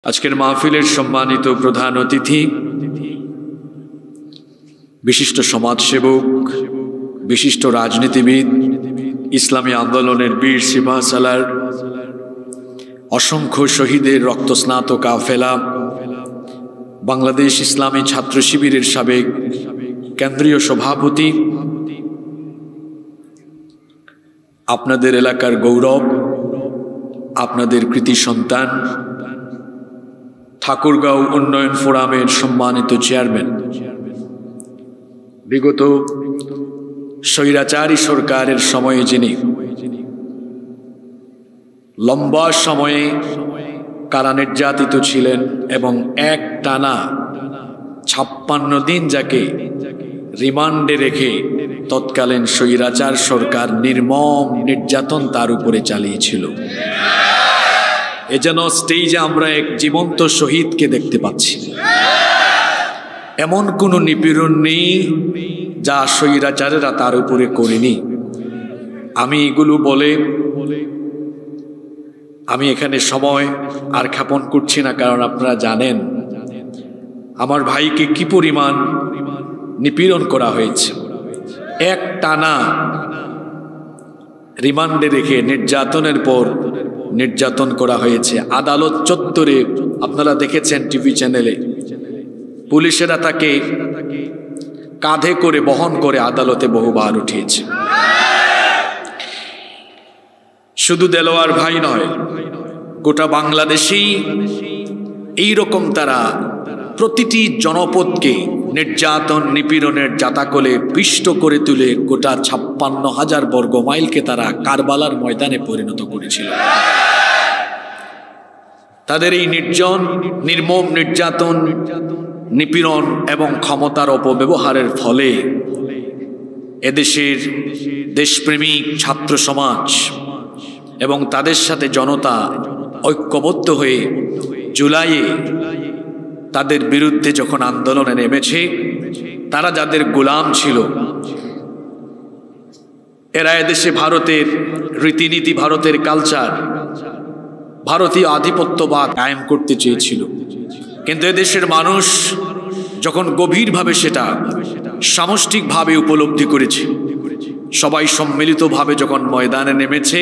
আজকের মাহফিলের সম্মানিত প্রধান অতিথি, বিশিষ্ট সমাজসেবক, বিশিষ্ট রাজনীতিবিদ, ইসলামী আন্দোলনের বীর সিপাহ সালার, অসংখ্য শহীদের রক্তস্নাত কাফেলা, বাংলাদেশ ইসলামী ছাত্র শিবিরের সাবেক কেন্দ্রীয় সভাপতি, আপনাদের এলাকার গৌরব, আপনাদের কৃতি সন্তান, ঠাকুরগাঁও উন্নয়ন ফোরামের সম্মানিত চেয়ারম্যান, বিগত স্বৈরাচারী সরকারের সময়ে যিনি লম্বা সময়ে কারা নির্যাতিত ছিলেন এবং এক টানা 56 দিন যাকে রিমান্ডে রেখে তৎকালীন স্বৈরাচার সরকার নির্মম নির্যাতন তার উপরে চালিয়েছিল। এ যেন স্টেজে আমরা এক জীবন্ত শহীদকে দেখতে পাচ্ছি। এমন কোনো নিপীড়ন নেই যা স্বৈরাচারেরা তার উপরে করেনি। আমি এগুলো বলে আমি এখানে সময় আর ক্ষেপণ করছি না, কারণ আপনারা জানেন আমার ভাইকে কি পরিমাণ নিপীড়ন করা হয়েছে। এক টানা রিমান্ডে রেখে নির্যাতনের পর নির্যাতন করা হয়েছে। আদালত চত্বরে আপনারা দেখেছেন টিভি চ্যানেলে, পুলিশেরা তাকে কাঁধে করে বহন করে আদালতে বহুবার উঠিয়েছে। শুধু দেলোয়ার ভাই নয়, গোটা বাংলাদেশেই এইরকম তারা প্রতিটি জনপদকে নির্যাতন নিপীড়নের জাতাকলে পিষ্ট করে তুলে গোটা 56,000 বর্গ মাইলকে তারা কারবালার ময়দানে পরিণত করেছিল। তাদের এই নির্মম নির্যাতন, নিপীড়ন এবং ক্ষমতার অপব্যবহারের ফলে এদেশের দেশপ্রেমিক ছাত্র সমাজ এবং তাদের সাথে জনতা ঐক্যবদ্ধ হয়ে জুলাইয়ে তাদের বিরুদ্ধে যখন আন্দোলনে নেমেছে, তারা যাদের গোলাম ছিল, এরা এদেশে ভারতের রীতিনীতি, ভারতের কালচার, ভারতীয় আধিপত্যবাদ কায়েম করতে চেয়েছিল। কিন্তু এদেশের মানুষ যখন গভীরভাবে সেটা সামষ্টিকভাবে উপলব্ধি করেছে, সবাই সম্মিলিতভাবে যখন ময়দানে নেমেছে,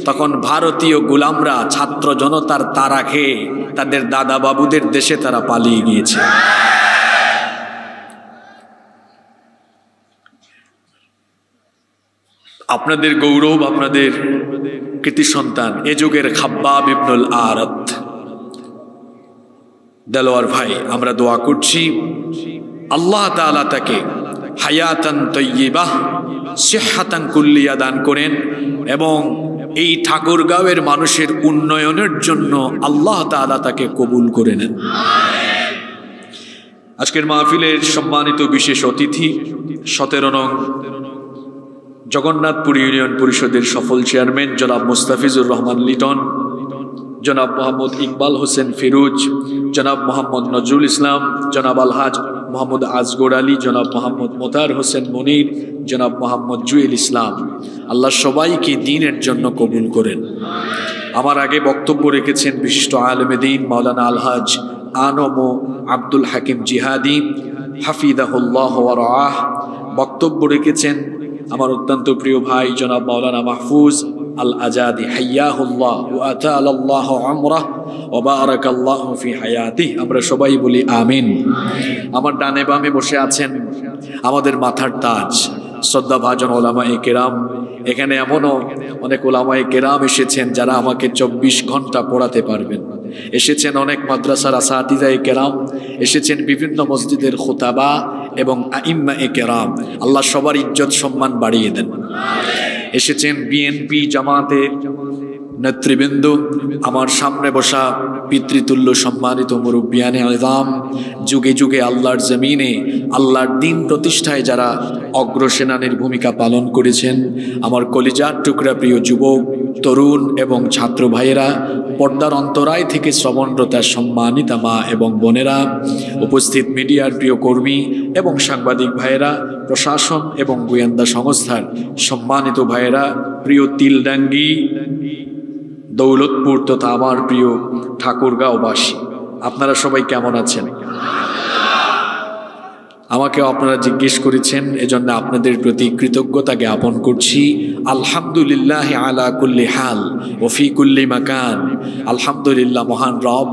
তখন ভারতীয় গোলামরা ছাত্র জনতার তাড়া খেয়ে তাদের দাদা বাবুদের দেশে তারা পালিয়ে গিয়েছে। আপনাদের গৌরব, আপনাদের কৃতি সন্তান, এ যুগের খাব্বাব ইবনুল আরাত দেলোয়ার ভাই, আমরা দোয়া করছি আল্লাহ তাআলা তাকে হায়াতান তাইয়্যিবাহ, সিহহাতান কুল্লিয়া দান করেন এবং এই ঠাকুরগাঁওয়ের মানুষের উন্নয়নের জন্য আল্লাহ তাআলা তাকে কবুল করে নেন। আজকের মাহফিলের সম্মানিত বিশেষ অতিথি, 17 নং জগন্নাথপুর ইউনিয়ন পরিষদের সফল চেয়ারম্যান জনাব মুস্তাফিজুর রহমান লিটন, জনাব মোহাম্মদ ইকবাল হোসেন ফিরোজ, জনাব মোহাম্মদ নজরুল ইসলাম, জনাব আলহাজ মোহাম্মদ আজগর আলী, জনাব মোহাম্মদ মোতার হোসেন মনির, জনাব মোহাম্মদ জুয়েল ইসলাম, আল্লাহ সবাইকে দ্বীনের জন্য কবুল করেন। আমার আগে বক্তব্য রেখেছেন বিশিষ্ট আলেমে দ্বীন মাওলানা আলহাজ আনম আব্দুল হাকিম জিহাদি হাফিজাহুল্লাহ ওয়া রাআহ। বক্তব্য রেখেছেন আমার অত্যন্ত প্রিয় ভাই জনাব মাওলানা মাহফুজ আল আজাদি হাইয়াহুল্লাহ ওয়া আতালাল্লাহু আমরাহ ওয়া বারাকাল্লাহু ফি হায়াতিহি। আমরা সবাই বলি আমিন। আমার ডানে বামে বসে আছেন আমাদের মাথার তাজ শ্রদ্ধাভাজন ওলামায়ে কেরাম। এখানে এমনও অনেক ওলামায়ে কেরাম এসেছেন যারা আমাকে 24 ঘন্টা পড়াতে পারবেন। এসেছেন অনেক মাদ্রাসার আসাতিজায়ে কেরাম, এসেছেন বিভিন্ন মসজিদের খুতাবা এবং আইম্মায়ে কেরাম। আল্লাহ সবার ইজ্জত সম্মান বাড়িয়ে দেন। এসেছেন বিএনপি জামাতের নেতৃবৃন্দ, আমার সামনে বসা পিতৃতুল্য সম্মানিত মুরব্বিয়ানে আযম, যুগে যুগে আল্লাহর জমিনে আল্লাহর দ্বীন প্রতিষ্ঠায় যারা অগ্রসেনানীর ভূমিকা পালন করেছেন, আমার কলিজার টুকরা প্রিয় যুবক, তরুণ এবং ছাত্র ভাইয়েরা, পর্দার অন্তরায় থেকে শ্রবণরতা সম্মানিতা মা এবং বোনেরা, উপস্থিত মিডিয়ার প্রিয় কর্মী এবং সাংবাদিক ভাইয়েরা, প্রশাসন এবং গোয়েন্দা সংস্থার সম্মানিত ভাইয়েরা, প্রিয় তিলডাঙ্গি, দৌলতপুর তথা আমার প্রিয় ঠাকুরগাঁওবাসী, আপনারা সবাই কেমন আছেন? আমাকেও আপনারা জিজ্ঞেস করেছেন, এজন্য আপনাদের প্রতি কৃতজ্ঞতা জ্ঞাপন করছি। আলহামদুলিল্লাহ আলা কুল্লি হাল ও ফি কুল্লি মাকান। আলহামদুলিল্লাহ, মহান রব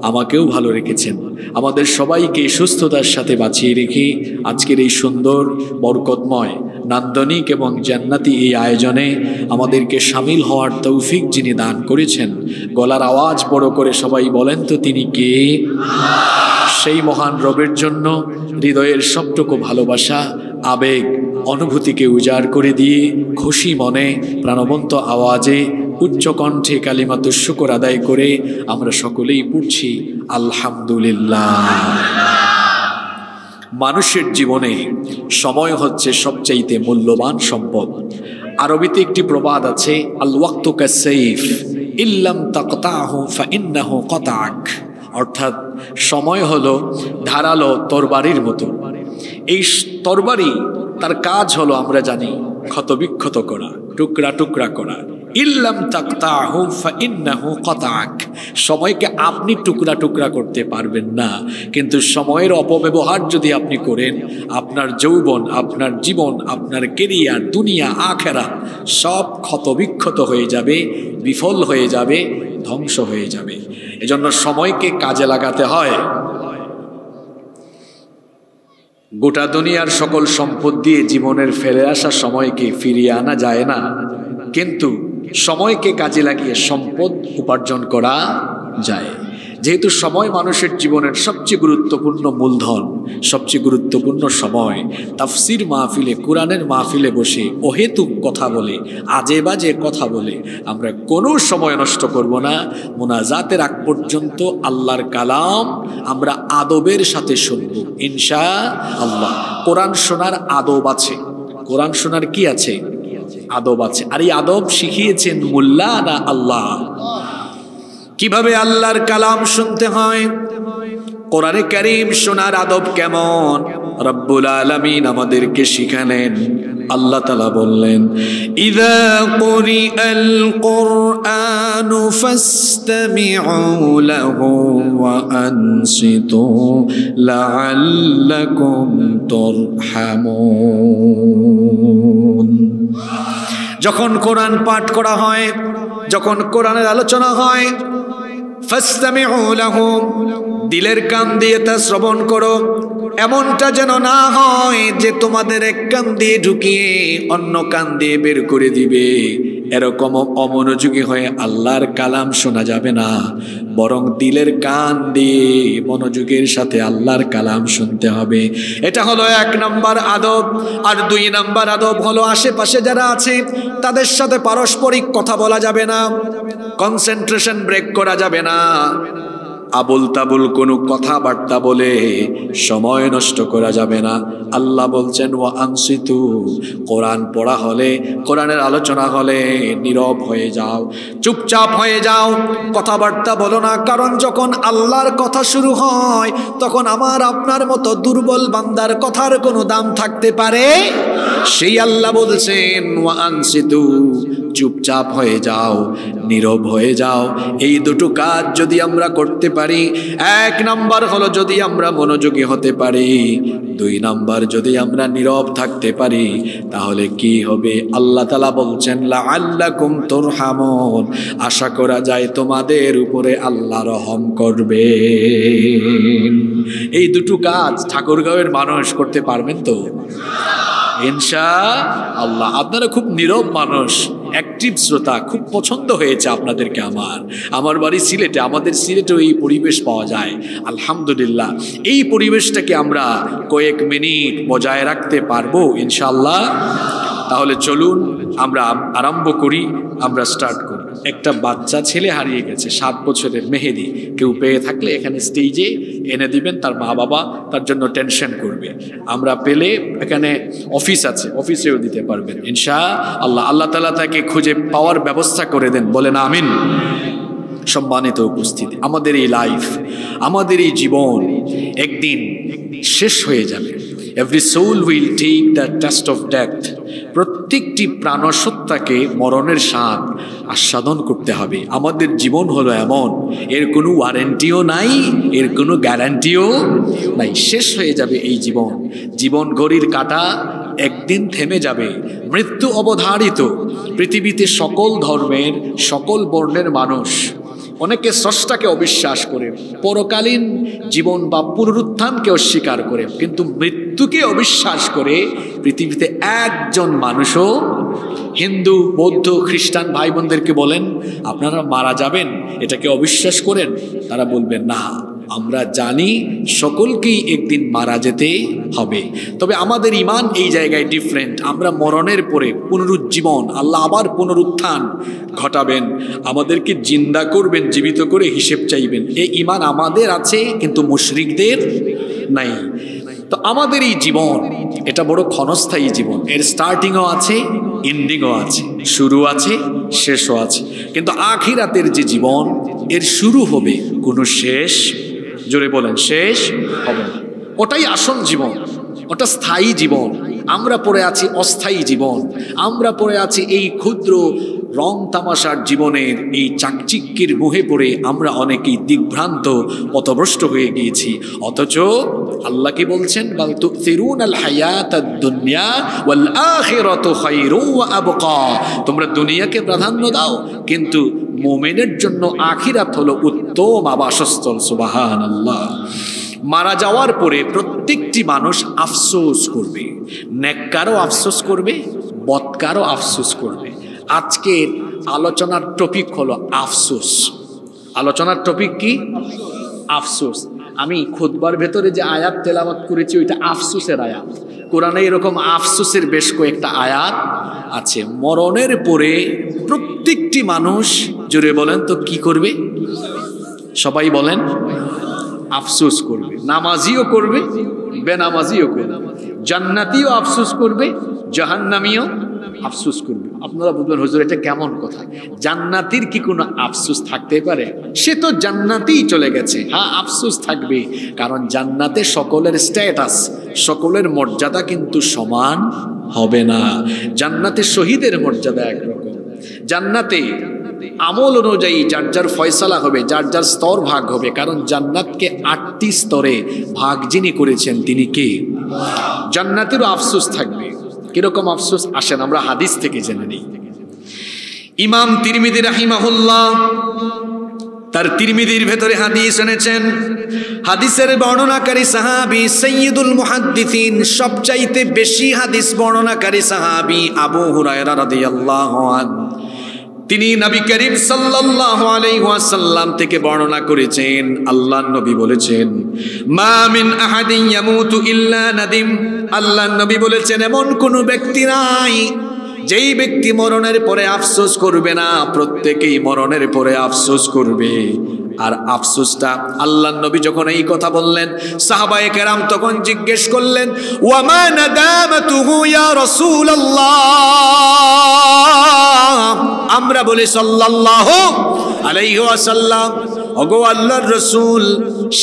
আমাকেও ভালো রেখেছেন, আমাদের সবাইকে সুস্থতার সাথে বাঁচিয়ে রেখে আজকের এই সুন্দর বরকতময় নান্দনিক এবং জান্নাতি এই আয়োজনে আমাদেরকে শামিল হওয়ার তৌফিক যিনি দান করেছেন, গলার আওয়াজ বড় করে সবাই বলেন তো তিনি কে? সেই মহান রবের জন্য হৃদয়ের সবটুকু ভালোবাসা, আবেগ, অনুভূতিকে উজাড় করে দিয়ে খুশি মনে প্রাণবন্ত আওয়াজে উচ্চ কণ্ঠে কালিমাতুশ শুকর আদায় করে আমরা সকলেই পড়ছি আলহামদুলিল্লাহ। মানুষের জীবনে সময় হচ্ছে সবচাইতে মূল্যবান সম্পদ। আরবিতে একটি প্রবাদ আছে, আল ওয়াক্তু কাসসাইফ ইল্লাম তাকতাহু ফাইন্নাহু কাতাক। অর্থাৎ সময় হলো ধারালো তরবারির মতো। এই তরবারি তার কাজ হলো আমরা জানি ক্ষতবিক্ষত করা, টুকরা টুকরা করা। ইল্লাম তাকতাহু ফাইন্নাহু কাতাক। সময়কে আপনি টুকরা টুকরা করতে পারবেন না, কিন্তু সময়ের অপব্যবহার যদি আপনি করেন, আপনার যৌবন, আপনার জীবন, আপনার কেরিয়ার, দুনিয়া, আখেরাত সব ক্ষতবিক্ষত হয়ে যাবে, বিফল হয়ে যাবে, ধ্বংস হয়ে যাবে। এজন্য সময়কে কাজে লাগাতে হয়। গোটা দুনিয়ার সকল সম্পদ দিয়ে জীবনের ফেলে আসা সময়কে ফিরিয়ে আনা যায় না, কিন্তু সময়কে কাজে লাগিয়ে সম্পদ উপার্জন করা যায়। যেহেতু সময় মানুষের জীবনের সবচেয়ে গুরুত্বপূর্ণ মূলধন, সবচেয়ে গুরুত্বপূর্ণ সময়, তাফসির মাহফিলে, কোরআনের মাহফিলে বসে অহেতুক কথা বলে, আজে বাজে কথা বলে আমরা কোনো সময় নষ্ট করব না। মোনাজাতের আগ পর্যন্ত আল্লাহর কালাম আমরা আদবের সাথে শুনব ইনশাআল্লাহ। কোরআন শোনার আদব আছে, কোরআন শোনার কি আছে? আদব আছে। আর এই আদব শিখিয়েছেন মোল্লা না আল্লাহ। কিভাবে আল্লাহর কালাম শুনতে হয়, কোরআনে কারীম শোনার আদব কেমন, রব্বুল আলামিন আমাদেরকে শিখালেন। আল্লাহ তাআলা বললেন, ইযা কুরিআল কুরআনু ফাসতামিউ লাহু ওয়া আনসিতু লাআল্লাকুম তুরহামুন। যখন কোরআন পাঠ করা হয়, যখন কোরআনের আলোচনা হয়, ফাসতামিউ লাহু, দিলের কান দিয়ে তা শ্রবণ করো। এমনটা যেন না হয় যে তোমাদের এক কান দিয়ে ঢুকিয়ে অন্য কান দিয়ে বের করে দিবে। এরকম অমনোযোগী হয়ে আল্লাহর কালাম শোনা যাবে না, বরং দিলের কান দিয়ে মনোযোগের সাথে আল্লাহর কালাম শুনতে হবে। এটা হলো 1 নম্বর আদব। আর 2 নম্বর আদব হলো আশেপাশে যারা আছে তাদের সাথে পারস্পরিক কথা বলা যাবে না, কনসেন্ট্রেশন ব্রেক করা যাবে না। আবুল তাবুল কোনো কথাবার্তা বলে সময় নষ্ট করা যাবে না। আল্লাহ বলছেন ওয়া আনসিতু, কোরআন পড়া হলে, কোরআনের আলোচনা হলে নীরব হয়ে যাও, চুপচাপ হয়ে যাও, কথাবার্তা বলো না। কারণ যখন আল্লাহর কথা শুরু হয় তখন আমার আপনার মতো দুর্বল বান্দার কথার কোনো দাম থাকতে পারে? সেই আল্লাহ বলছেন ওয়া আনসিতু, চুপচাপ হয়ে যাও, নীরব হয়ে যাও। এই দুটো কাজ যদি আমরা করতে পারি, 1 নাম্বার হলো যদি আমরা মনোযোগী হতে পারি, 2 নাম্বার যদি আমরা নীরব থাকতে পারি, তাহলে কি হবে? আল্লাহ তাআলা বলছেন লাআল্লাকুম তুরহামুন, আশা করা যায় তোমাদের উপরে আল্লাহ রহম করবে। এই দুটো কাজ ঠাকুরগাঁওয়ের মানুষ করতে পারবেন তো ইনশাআল্লাহ। আপনারা খুব নীরব মানুষ, অ্যাক্টিভ শ্রোতা, খুব পছন্দ হয়েছে আপনাদেরকে। আমার বাড়ি সিলেটে, আমাদের সিলেটেও এই পরিবেশ পাওয়া যায় আলহামদুলিল্লাহ। এই পরিবেশটাকে আমরা কয়েক মিনিট বজায় রাখতে পারবো ইনশাআল্লাহ। তাহলে চলুন আমরা আরম্ভ করি, আমরা স্টার্ট করি। একটা বাচ্চা ছেলে হারিয়ে গেছে, 7 বছরের মেহেদি। কেউ পেয়ে থাকলে এখানে স্টেজে এনে দিবেন, তার মা বাবা তার জন্য টেনশন করবে। আমরা পেলে এখানে অফিস আছে, অফিসেও দিতে পারবেন ইনশাআল্লাহ। আল্লাহ তাআলা তাকে খুঁজে পাওয়ার ব্যবস্থা করে দেন, বলেন আমিন। সম্মানিত উপস্থিতি, আমাদের এই লাইফ, আমাদের এই জীবন একদিন শেষ হয়ে যাবে। Every soul will take the test of death. প্রত্যেকটি প্রাণসত্তাকে মরণের স্বাদ আস্বাদন করতে হবে। আমাদের জীবন হলো এমন, এর কোনো ওয়ারেন্টিও নাই, এর কোনো গ্যারান্টিও নাই। শেষ হয়ে যাবে এই জীবন। জীবন ঘড়ির কাঁটা একদিন থেমে যাবে, মৃত্যু অবধারিত। পৃথিবীতে সকল ধর্মের, সকল বর্ণের মানুষ, অনেকে স্রষ্টাকে অবিশ্বাস করে, পরকালীন জীবন বা পুনরুত্থানকে অস্বীকার করে, কিন্তু মৃত্যুকে অবিশ্বাস করে পৃথিবীতে একজন মানুষও। হিন্দু, বৌদ্ধ, খ্রিস্টান ভাই বোনদেরকে বলেন আপনারা মারা যাবেন, এটাকে অবিশ্বাস করেন? তারা বলবেন না, আমরা জানি সকলকেই একদিন মারা যেতে হবে। তবে আমাদের ঈমান এই জায়গায় ডিফারেন্ট। আমরা মরণের পরে পুনরুজ্জীবন, আল্লাহ আবার পুনরুত্থান ঘটাবেন, আমাদেরকে জিন্দা করবেন, জীবিত করে হিসেব চাইবেন। এই ঈমান আমাদের আছে, কিন্তু মুশরিকদের নাই। তো আমাদের এই জীবন, এটা বড় ক্ষণস্থায়ী জীবন। এর স্টার্টিংও আছে, এন্ডিংও আছে, শুরু আছে, শেষও আছে। কিন্তু আখিরাতের যে জীবন, এর শুরু হবে, কোনো শেষ, জোরে বলেন, শেষ হবে না। ওটাই আসল জীবন, ওটা স্থায়ী জীবন। আমরা পড়ে আছি অস্থায়ী জীবন। আমরা পড়ে আছি এই ক্ষুদ্র রং তামাশার জীবনের এই চাকচিক্যের মোহে পড়ে আমরা অনেকেই দিগ্ভ্রান্ত, পথভ্রষ্ট হয়ে গিয়েছি। অথচ আল্লাহ কি বলছেন? বাল তুসিরুনাল হায়াতাদ দুনিয়া ওয়াল আখিরাতু খায়রুন ওয়া আবকা। তোমরা দুনিয়াকে প্রাধান্য দাও, কিন্তু মুমিনের জন্য আখিরাত হলো উত্তম আবাসস্থল। সুবহানাল্লাহ। মারা যাওয়ার পরে প্রত্যেকটি মানুষ আফসোস করবে, নেককারও আফসোস করবে, বদকারও আফসোস করবে। আজকের আলোচনার টপিক হলো আফসোস। আলোচনার টপিক কি? আফসোস। আমি খুতবার ভেতরে যে আয়াত তেলাওয়াত করেছি ওইটা আফসোসের আয়াত। কোরআনে এরকম আফসোসের বেশ কয়েকটা আয়াত আছে। মরণের পরে প্রত্যেকটি মানুষ, জোরে বলেন তো, কি করবে? সবাই বলেন, আফসোস করবে। নামাজিও করবে, বেনামাজিও করবে। জান্নাতিও আফসোস করবে, জাহান্নামীও আফসোস করবে। আপনারা বলবেন হুজুর এটা কেমন কথা? জান্নাতির কি কোনো আফসোস থাকতে পারে? সে তো জান্নাতেই চলে গেছে। হ্যাঁ, আফসোস থাকবে, কারণ জান্নাতে সকলের স্ট্যাটাস, সকলের মর্যাদা কিন্তু সমান হবে না। জান্নাতে শহীদের মর্যাদা একরকম। জান্নাতে আমল অনুযায়ী যার যার ফয়সালা হবে, যার যার স্তর ভাগ হবে। কারণ জান্নাতকে 8টি স্তরে ভাগ যিনি করেছেন তিনি কে? জান্নাতেরও আফসোস থাকবে। কিরকম আফসোস? আসেন আমরা হাদিস থেকে জেনে নিই। ইমাম তিরমিজি রাহিমাহুল্লাহ তার তিরমিজির ভেতরে হাদিস এনেছেন। হাদিসের বর্ণনাকারী সাহাবী সাইয়্যিদুল মুহাদ্দিসিন, সবচাইতে বেশি হাদিস বর্ণনাকারী সাহাবী আবু হুরায়রা রাদিয়াল্লাহু আনহু। তিনি নবী করিম সাল্লাল্লাহু আলাইহি ওয়াসাল্লাম থেকে বর্ণনা করেছেন, আল্লাহর নবী বলেছেন, মা মিন আহাদিন ইয়ামুতু ইল্লা নাদিম। আল্লাহর নবী বলেছেন, এমন কোন ব্যক্তি নাই যেই ব্যক্তি মরণের পরে আফসোস করবে না। প্রত্যেকেই মরণের পরে আফসোস করবে। আর আফসোসটা, আল্লাহর নবী যখন এই কথা বললেন, সাহাবায়ে কেরাম তখন জিজ্ঞেস করলেন, ওয়া মা নাদামাতুহু ইয়া রাসূলুল্লাহ। আমরা বলি সাল্লাল্লাহু আলাইহি ওয়াসাল্লাম, ওগো আল্লাহর রাসূল,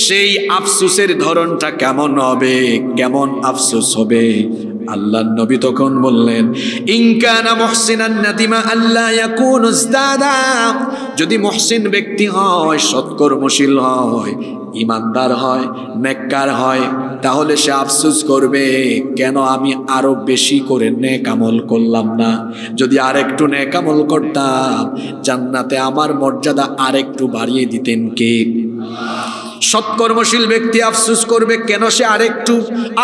সেই আফসোসের ধরনটা কেমন হবে? কেমন আফসোস হবে? আল্লাহর নবী তখন বললেন, ইন কানা মুহসিনান নাদিমা আল্লা ইয়াকুনু ইজদাদা। যদি মুহসিন ব্যক্তি হয়, সৎকর্মশীল হয়, ইমানদার হয়, নেককার হয়, তাহলে সে আফসোস করবে, কেন আমি আরো বেশি করে নেক আমল করলাম না। যদি আরেকটু নেক আমল করতাম, জান্নাতে আমার মর্যাদা আরেকটু বাড়িয়ে দিতেন কে? সৎকর্মশীল ব্যক্তি আফসোস করবে, কেন সে আরেকটু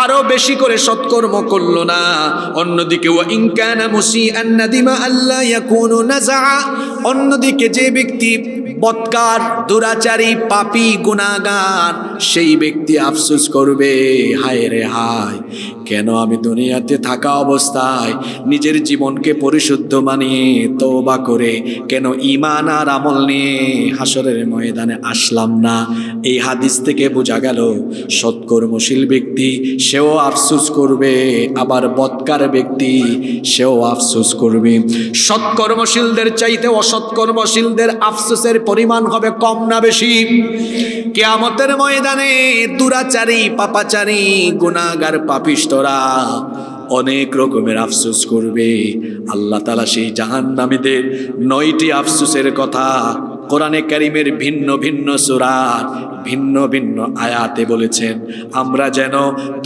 আরো বেশি করে সৎকর্ম করলো না। অন্যদিকে ওয়া ইন কানা মুসিআন নাদিমা আল্লা ইয়াকুনু নাযা। অন্যদিকে যে ব্যক্তি বদকার, দুরাচারী, পাপী, গুনাহগার, সেই ব্যক্তি আফসোস করবে, হায় রে হায়, কেন আমি দুনিয়াতে থাকা অবস্থায় নিজের জীবনকে পরিশুদ্ধ মানিয়ে তওবা করে কেন ঈমান আর আমল নিয়ে হাসরের ময়দানে আসলাম না। এই হাদিস থেকে বোঝা গেল সৎকর্মশীল ব্যক্তি সেও আফসোস করবে, আবার বদকার ব্যক্তি সেও আফসোস করবে। সৎকর্মশীলদের চাইতে অসৎকর্মশীলদের আফসোসের পরিমাণ হবে কম না বেশি? কিয়ামতের ময়দানে দুরাচারী, পাপাচারী, গুনাহগার, পাপিষ্ঠরা অনেক রকমের আফসোস করবে। আল্লাহ তাআলা সেই জাহান্নামীদের 9টি আফসোসের কথা কোরআনে কারীমের ভিন্ন ভিন্ন সূরার ভিন্ন ভিন্ন আয়াতে বলেছেন। আমরা যেন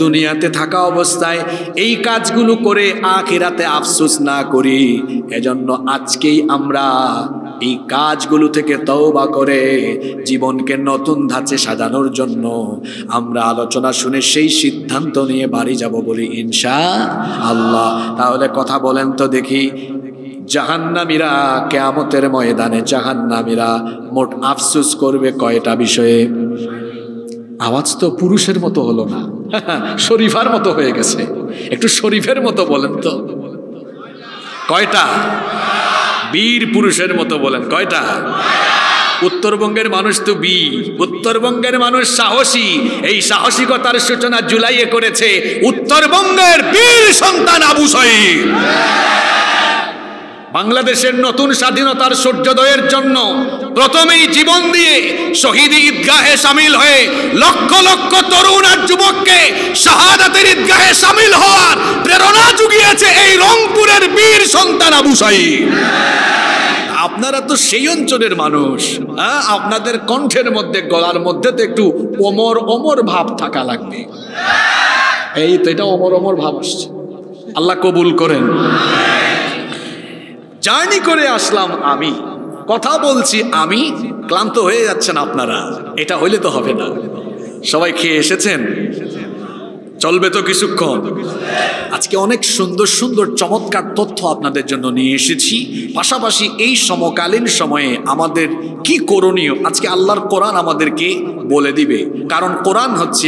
দুনিয়াতে থাকা অবস্থায় এই কাজগুলো করে আখিরাতে আফসোস না করি, এজন্য আজকেই আমরা এই কাজগুলো থেকে তওবা করে জীবনকে নতুন ধাঁচে সাজানোর জন্য আমরা আলোচনা শুনে সেই সিদ্ধান্ত নিয়ে বাড়ি যাব বলি ইনশাআল্লাহ। তাহলে কথা বলেন তো দেখি, জাহান্নামীরা কিয়ামতের ময়দানে জাহান্নামীরা মোট আফসোস করবে কয়টা বিষয়ে? আওয়াজ তো পুরুষের মতো হলো না, শরীফার মতো হয়ে গেছে। একটু শরীফের মতো বলেন তো কয়টা? বীর পুরুষের মতো বলেন কয়টা? উত্তরবঙ্গের মানুষ তো বীর, উত্তরবঙ্গের মানুষ সাহসী। এই সাহসিকতার সূচনা জুলাইয়ে করেছে উত্তরবঙ্গের বীর সন্তান আবু সাঈদ। বাংলাদেশের নতুন স্বাধীনতার সূর্যোদয়ের জন্য প্রথমেই জীবন দিয়ে শহীদ ঈদগাহে শামিল হয়ে লক্ষ লক্ষ তরুণ আর যুবককে শাহাদাতের ঈদগাহে শামিল হওয়ার প্রেরণা জুগিয়েছে এই রংপুরের বীর সন্তান আবু সাঈদ। আপনারা তো সেই অঞ্চলের মানুষ, আপনাদের কণ্ঠের মধ্যে গলার মধ্যে তো একটু অমর অমর ভাব থাকা লাগবে। এই তো এটা অমর অমর ভাব আসছে, আল্লাহ কবুল করেন। জার্নি করে আসলাম আমি, কথা বলছি আমি, ক্লান্ত হয়ে যাচ্ছেন আপনারা, এটা হইলে তো হবে না। সবাই খেয়ে এসেছেন? চলবে তো কিছুক্ষণ। আজকে অনেক সুন্দর সুন্দর চমৎকার তথ্য আপনাদের জন্য নিয়ে এসেছি। পাশাপাশি এই সমকালীন সময়ে আমাদের কি করণীয় আজকে আল্লাহর কোরআন আমাদেরকে বলে দিবে। কারণ কোরআন হচ্ছে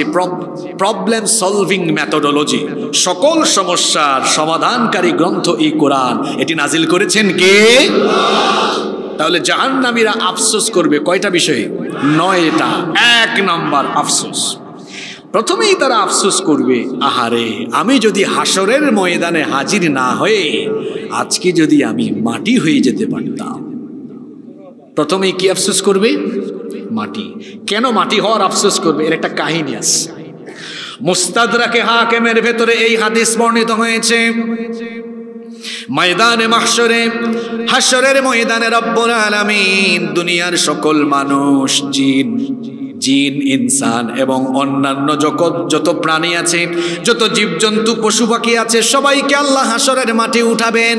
প্রবলেম সলভিং মেথোডোলজি, সকল সমস্যার সমাধানকারী গ্রন্থ এই কোরআন। এটি নাজিল করেছেন কে? তাহলে জাহান্নামীরা আফসোস করবে কয়টা বিষয়ে? 9টা। 1 নাম্বার আফসোস, প্রথমেই তারা আফসোস করবে, আহারে আমি যদি হাসরের ময়দানে হাজির না হয়ে আজকে যদি আমি মাটি হয়ে যেতে পারতাম। প্রথমেই কি আফসোস করবে? মাটি। কেন মাটি হওয়ার আফসোস করবে? এর একটা কাহিনী আছে। মুস্তাদরাকে হাকিমের ভেতরে এই হাদিস বর্ণিত হয়েছে। ময়দানে মাহশরে, হাসরের ময়দানে রব্বুল আলামিন দুনিয়ার সকল মানুষ, জিন, ইনসান এবং অন্যান্য যত প্রাণী আছে, যত জীবজন্তু, পশু পাখি আছে, সবাইকে আল্লাহ হাসরের মাঠে উঠাবেন।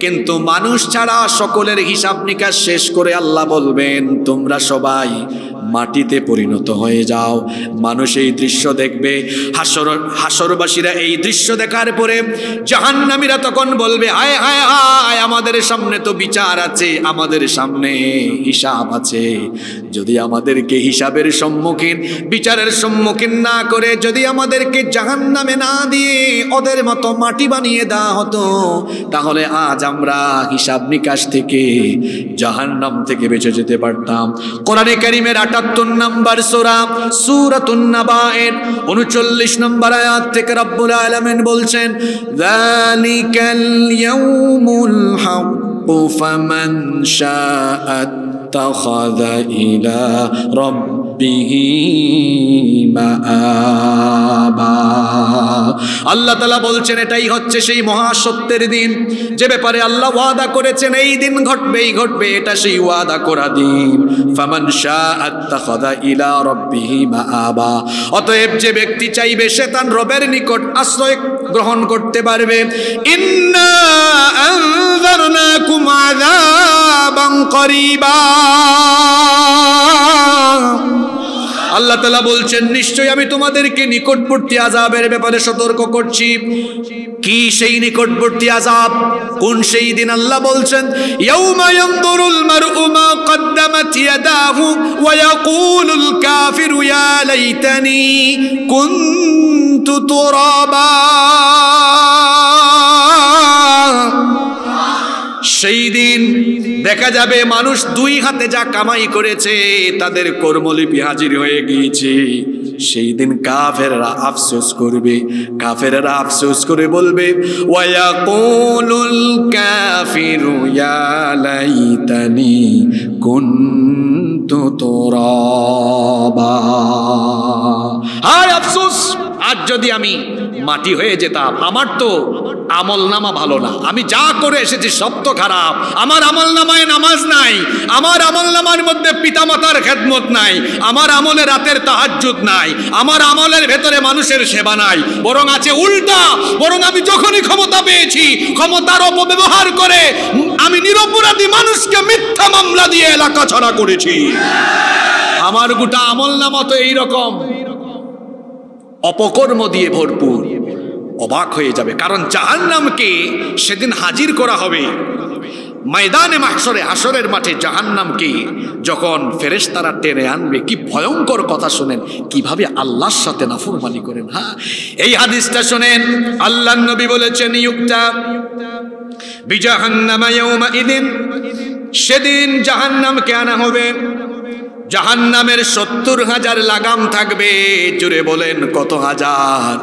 কিন্তু মানুষ ছাড়া সকলের হিসাব নিকাশ শেষ করে আল্লাহ বলবেন, তোমরা সবাই মাটিতে পরিণত হয়ে যাও। মানুষ এই দৃশ্য দেখবে, হাসরবাসীরা এই দৃশ্য দেখার পরে জাহান্নামীরা তখন বলবে, হায় হায় হায়, আমাদের সামনে তো বিচার আছে, আমাদের সামনে হিসাব আছে। যদি আমাদেরকে হিসাবের সম্মুখীন, বিচারের সম্মুখীন না করে যদি আমাদেরকে জাহান্নামে না দিয়ে ওদের মতো মাটি বানিয়ে দেওয়া হতো, তাহলে আজ আমরা হিসাব নিকাশ থেকে, জাহান্নাম থেকে বেঁচে যেতে পারতাম। কোরআনে কারীমের ৭৮ নম্বর সূরা সূরাতুন নাবায়ের ৩৯ নম্বর আয়াত থেকে রব্বুল আলামিন বলছেন, যালিকাল ইয়াউমুল হাক্কু ফামান শাআ ইত্তাখাযা ইলা রাব্বিহি মাআবা। আল্লাহ তাআলা বলছেন এটাই হচ্ছে সেই মহাসত্যের দিন, যে ব্যাপারে আল্লাহ ওয়াদা করেছেন এই দিন ঘটবেই ঘটবে, এটা সেই ওয়াদা করা দিন। ফামান শাআ ইত্তাখাযা ইলা রাব্বিহি মাআবা। অতএব যে ব্যক্তি চাইবে সে তার রবের নিকট আশ্রয় গ্রহণ করতে পারবে। ইন্না আনযারনাকুম আযাবান করিবা। আল্লাহ তাআলা বলছেন নিশ্চয়ই আমি তোমাদেরকে নিকটবর্তী আযাবের ব্যাপারে সতর্ক করছি। কি সেই নিকটবর্তী আযাব? কোন সেই দিন? আল্লাহ বলছেন, ইয়াউমা ইয়ানদুরুল মারউ মা কদ্দামাত ইয়াদাহু ওয়া ইয়াকুলুল কাফিরু ইয়া লাইতানি কুনতু তুরাবা। সেই দিন দেখা যাবে মানুষ দুই হাতে যা কামাই করেছে তাদের কর্মলিপি হাজির হয়ে গিয়েছে। সেই দিন কাফেররা আফসোস করবে, কাফেররা আফসোস করে বলবে, ওয়া ইয়াকুলুল কাফিরু ইয়া লাইতানি কুনতু তুরাবা। হায় আফসোস, আজ যদি আমি মাটি হয়ে যেতাম, আমার তো আমল নামা ভালো না, আমি যা করে এসেছি সব তো খারাপ, আমার আমল নামায় নামাজ নাই, আমার আমল নামার মধ্যে পিতামাতার খেদমত নাই, আমার আমলে রাতের তাহাজ্জুদ নাই, আমার আমলের ভেতরে মানুষের সেবা নাই, বরং আছে উল্টা, বরং আমি যখনই ক্ষমতা পেয়েছি ক্ষমতার অপব্যবহার করে আমি নিরপরাধী মানুষকে মিথ্যা মামলা দিয়ে এলাকা ছাড়া করেছি। আমার গোটা আমল নামা তো এইরকম অপকর্ম দিয়ে ভরপুর। অবাক হয়ে যাবে, কারণ জাহান্নামকে সেদিন হাজির করা হবে ময়দানে মাহশরে, হাসরের মাঠে। জাহান্নামকে যখন ফেরেশতারা টেনে আনবে, কি ভয়ঙ্কর কথা শুনেন, কিভাবে আল্লাহর সাথে নাফরমানি করেন। হ্যাঁ, এই হাদিসটা শুনেন, আল্লাহর নবী বলেছেন ইউক্তা বিজাহান্নামা ইয়াউমাইদিন, সেদিন জাহান্নামকে আনা হবে, জাহান্নামের 70,000 লাগাম থাকবে। জুড়ে বলেন কত হাজার?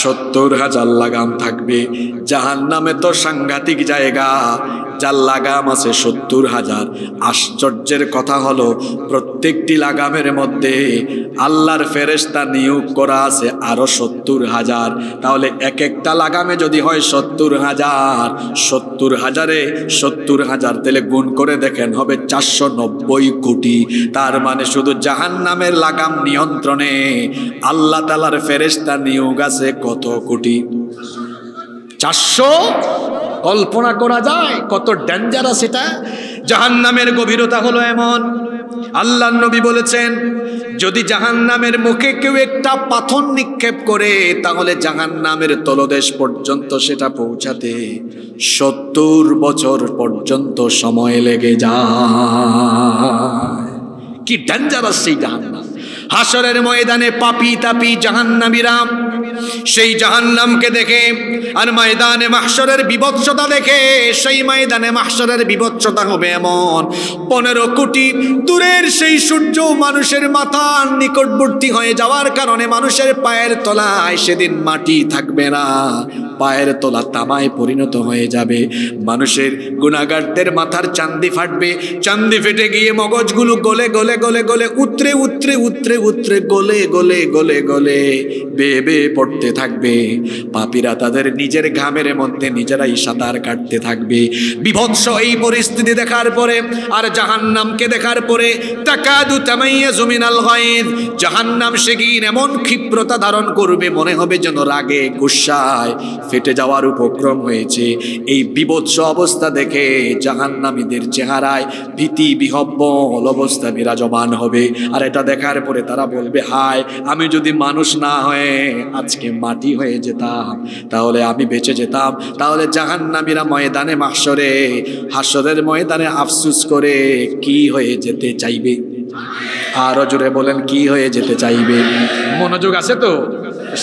70,000 লাগাম থাকবে। জাহান্নামে তো সাংঘাতিক জায়গা, যার লাগাম আছে 70,000। আশ্চর্যের কথা হলো প্রত্যেকটি লাগামের মধ্যে আল্লাহর ফেরেশতা নিয়োগ করা আছে আরো 70,000। তাহলে এক একটা লাগামে যদি হয় 70,000, 70,000-এ 70,000, তাহলে গুণ করে দেখেন হবে 490 কোটি। তার মানে শুধু জাহান্নামের লাগাম নিয়ন্ত্রণে আল্লাহ তাআলার ফেরেশতা নিয়োগ আছে কত কোটি? 400। কল্পনা করা যায় কত ডেঞ্জারাস এটা। জাহান্নামের গভীরতা হলো এমন, আল্লাহর নবী বলেছেন যদি জাহান্নামের মুখে কেউ একটা পাথর নিক্ষেপ করে তাহলে জাহান্নামের তলদেশ পর্যন্ত সেটা পৌঁছাতে 70 বছর পর্যন্ত সময় লেগে যায়। কি ডেঞ্জারাস সেই জাহান্নাম। হাসরের ময়দানে পাপী তাপী জাহান্নামীরা সেই জাহান্নামকে দেখে আর ময়দানে মাহশরের বিভৎসতা দেখে, সেই ময়দানে মাহশরের বিভৎসতা হবে এমন 15 কোটি দূরের সেই সূর্য মানুষের মাথার নিকটবর্তী হয়ে যাওয়ার কারণে মানুষের পায়ের তলায় সেদিন মাটি থাকবে না, পায়ের তলা তামায় পরিণত হয়ে যাবে। মানুষের গুনাহগারদের মাথার চান্দি ফাটবে, চান্দি ফেটে গিয়ে মগজগুলো গলে গলে গলে গলে উতরে উতরে উতরে উতরে গলে গলে গলে গলে বেয়ে বেয়ে পড়তে থাকবে। পাপীরা তাদের নিজের ঘামের মধ্যে নিজেরাই সাঁতার কাটতে থাকবে। বিভৎস এই পরিস্থিতি দেখার পরে আর জাহান্নামকে দেখার পরে তাকাদু তামাইয়াজু মিনাল গায়দ, জাহান্নাম সেদিন এমন ক্ষিপ্রতা ধারণ করবে মনে হবে যেন রাগে গুসায় ফেটে যাওয়ার উপক্রম হয়েছে। এই বিভৎস অবস্থা দেখে জাহান্নামীদের চেহারায় ভীতি বিহব্বল অবস্থা বিরাজমান হবে। আর এটা দেখার পরে তারা বলবে, হায় আমি যদি মানুষ না হয়ে আজকে মাটি হয়ে যেতাম তাহলে আমি বেঁচে যেতাম। তাহলে জাহান্নামীরা ময়দানে মাহশরে, হাসরের ময়দানে আফসোস করে কি হয়ে যেতে চাইবে? আরো জোরে বলেন, কি হয়ে যেতে চাইবে? মনোযোগ আছে তো?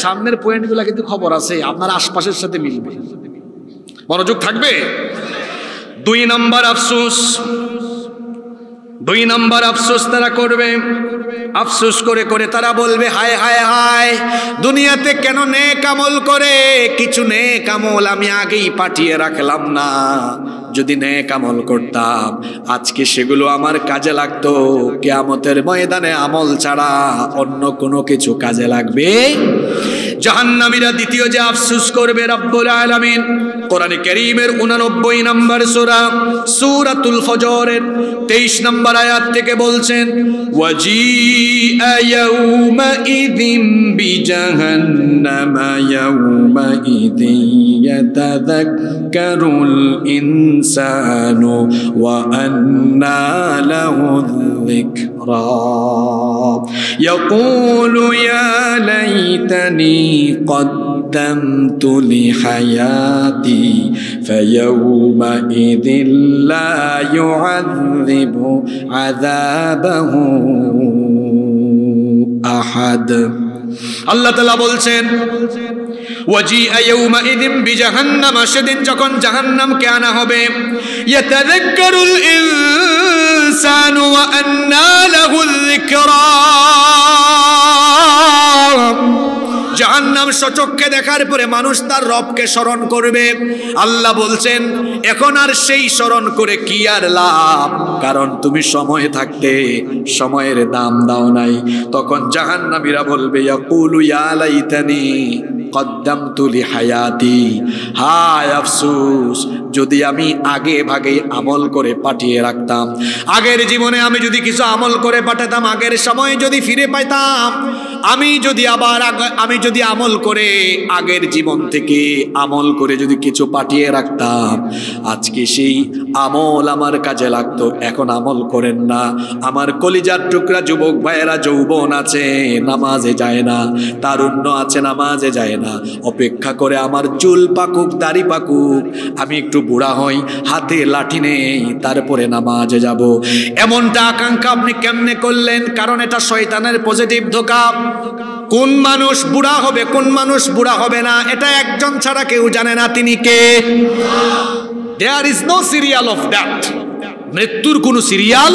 সামনের পয়েন্টগুলো কিন্তু খবর আছে, আপনার আশপাশের সাথে মিলবে। মনোযোগ থাকবে। 2 নম্বর আফসোস, 2 নম্বর আফসোস তারা করবে। আফসোস করে করে তারা বলবে, হায় হায় হায়, দুনিয়াতে কেন নেক আমল করে কিছু নেক আমল আমি আগেই পাঠিয়ে রাখলাম না। যদি নেক আমল করতাম আজকে সেগুলো আমার কাজে লাগতো। কিয়ামতের ময়দানে আমল ছাড়া অন্য কোনো কিছু কাজে লাগবে। জাহান্নামীরা দ্বিতীয় যে আফসোস করবে, রব্বুল আলামিন কোরআনে কারীমের 89 নম্বর সূরা সূরাতুল ফজরের 23 নম্বর আয়াত থেকে বলছেন, ওয়াজিআ ইয়াউমাইযিম বিজাহান্নামা ইয়াউমাইযিন ইয়াতাযাক্কারুল ইনসানু ওয়া আন্না লাহুয যিকরা ইয়াকুলু ইয়া লাইতানি قدمت لحياتي فيومئذ لا يعذب عذابه أحد। আল্লাহ তাআলা বলছেন, ওয়াজিআ ইয়াউমাইযিন বিজাহান্নাম, সেদিন যখন জাহান্নামকে আনা হবে, ইয়াতাযাক্কারুল ইনসানু ওয়া আন্না লাহুয যিকরা, জাহান্নাম সচক্ষে দেখার পরে মানুষ তার রবকে স্মরণ করবে। আল্লাহ বলছেন, এখন আর সেই স্মরণ করে কি আর লাভ, কারণ তুমি সময় থাকতে সময়ের দাম দাও নাই। তখন জাহান্নামীরা বলবে, ইয়াকুলু ইয়া লাইতানি কদ্দামতু লিহায়াতি, হায় আফসোস যদি আমি আগে ভাগে আমল করে পাঠিয়ে রাখতাম, আগের জীবনে আমি যদি কিছু আমল করে পাঠাতাম, আগের সময় যদি ফিরে পাইতাম, আমি যদি আমল করে আগের জীবন থেকে আমল করে যদি কিছু পাঠিয়ে রাখতাম, আজকে সেই আমল আমার কাজে লাগতো। এখন আমল করেন না, আমার কলিজার টুকরা যুবক ভাইয়েরা যৌবন আছে নামাজে যায় না, তারুণ্য আছে নামাজে যায় না, অপেক্ষা করে আমার চুল পাকুক দাড়ি পাকুক, আমি একটু বুড়া হই, হাতে লাঠি নেই, তারপরে নামাজে যাব। এমনটা আকাঙ্ক্ষা আপনি কেমনে করলেন? কারণ এটা শয়তানের পজিটিভ ধোঁকা। কোন মানুষ বুড়া হবে, কোন মানুষ বুড়া হবে না, এটা একজন ছাড়া কেউ জানে না, তিনি কে? There is no serial of death. মৃত্যুর কোনো সিরিয়াল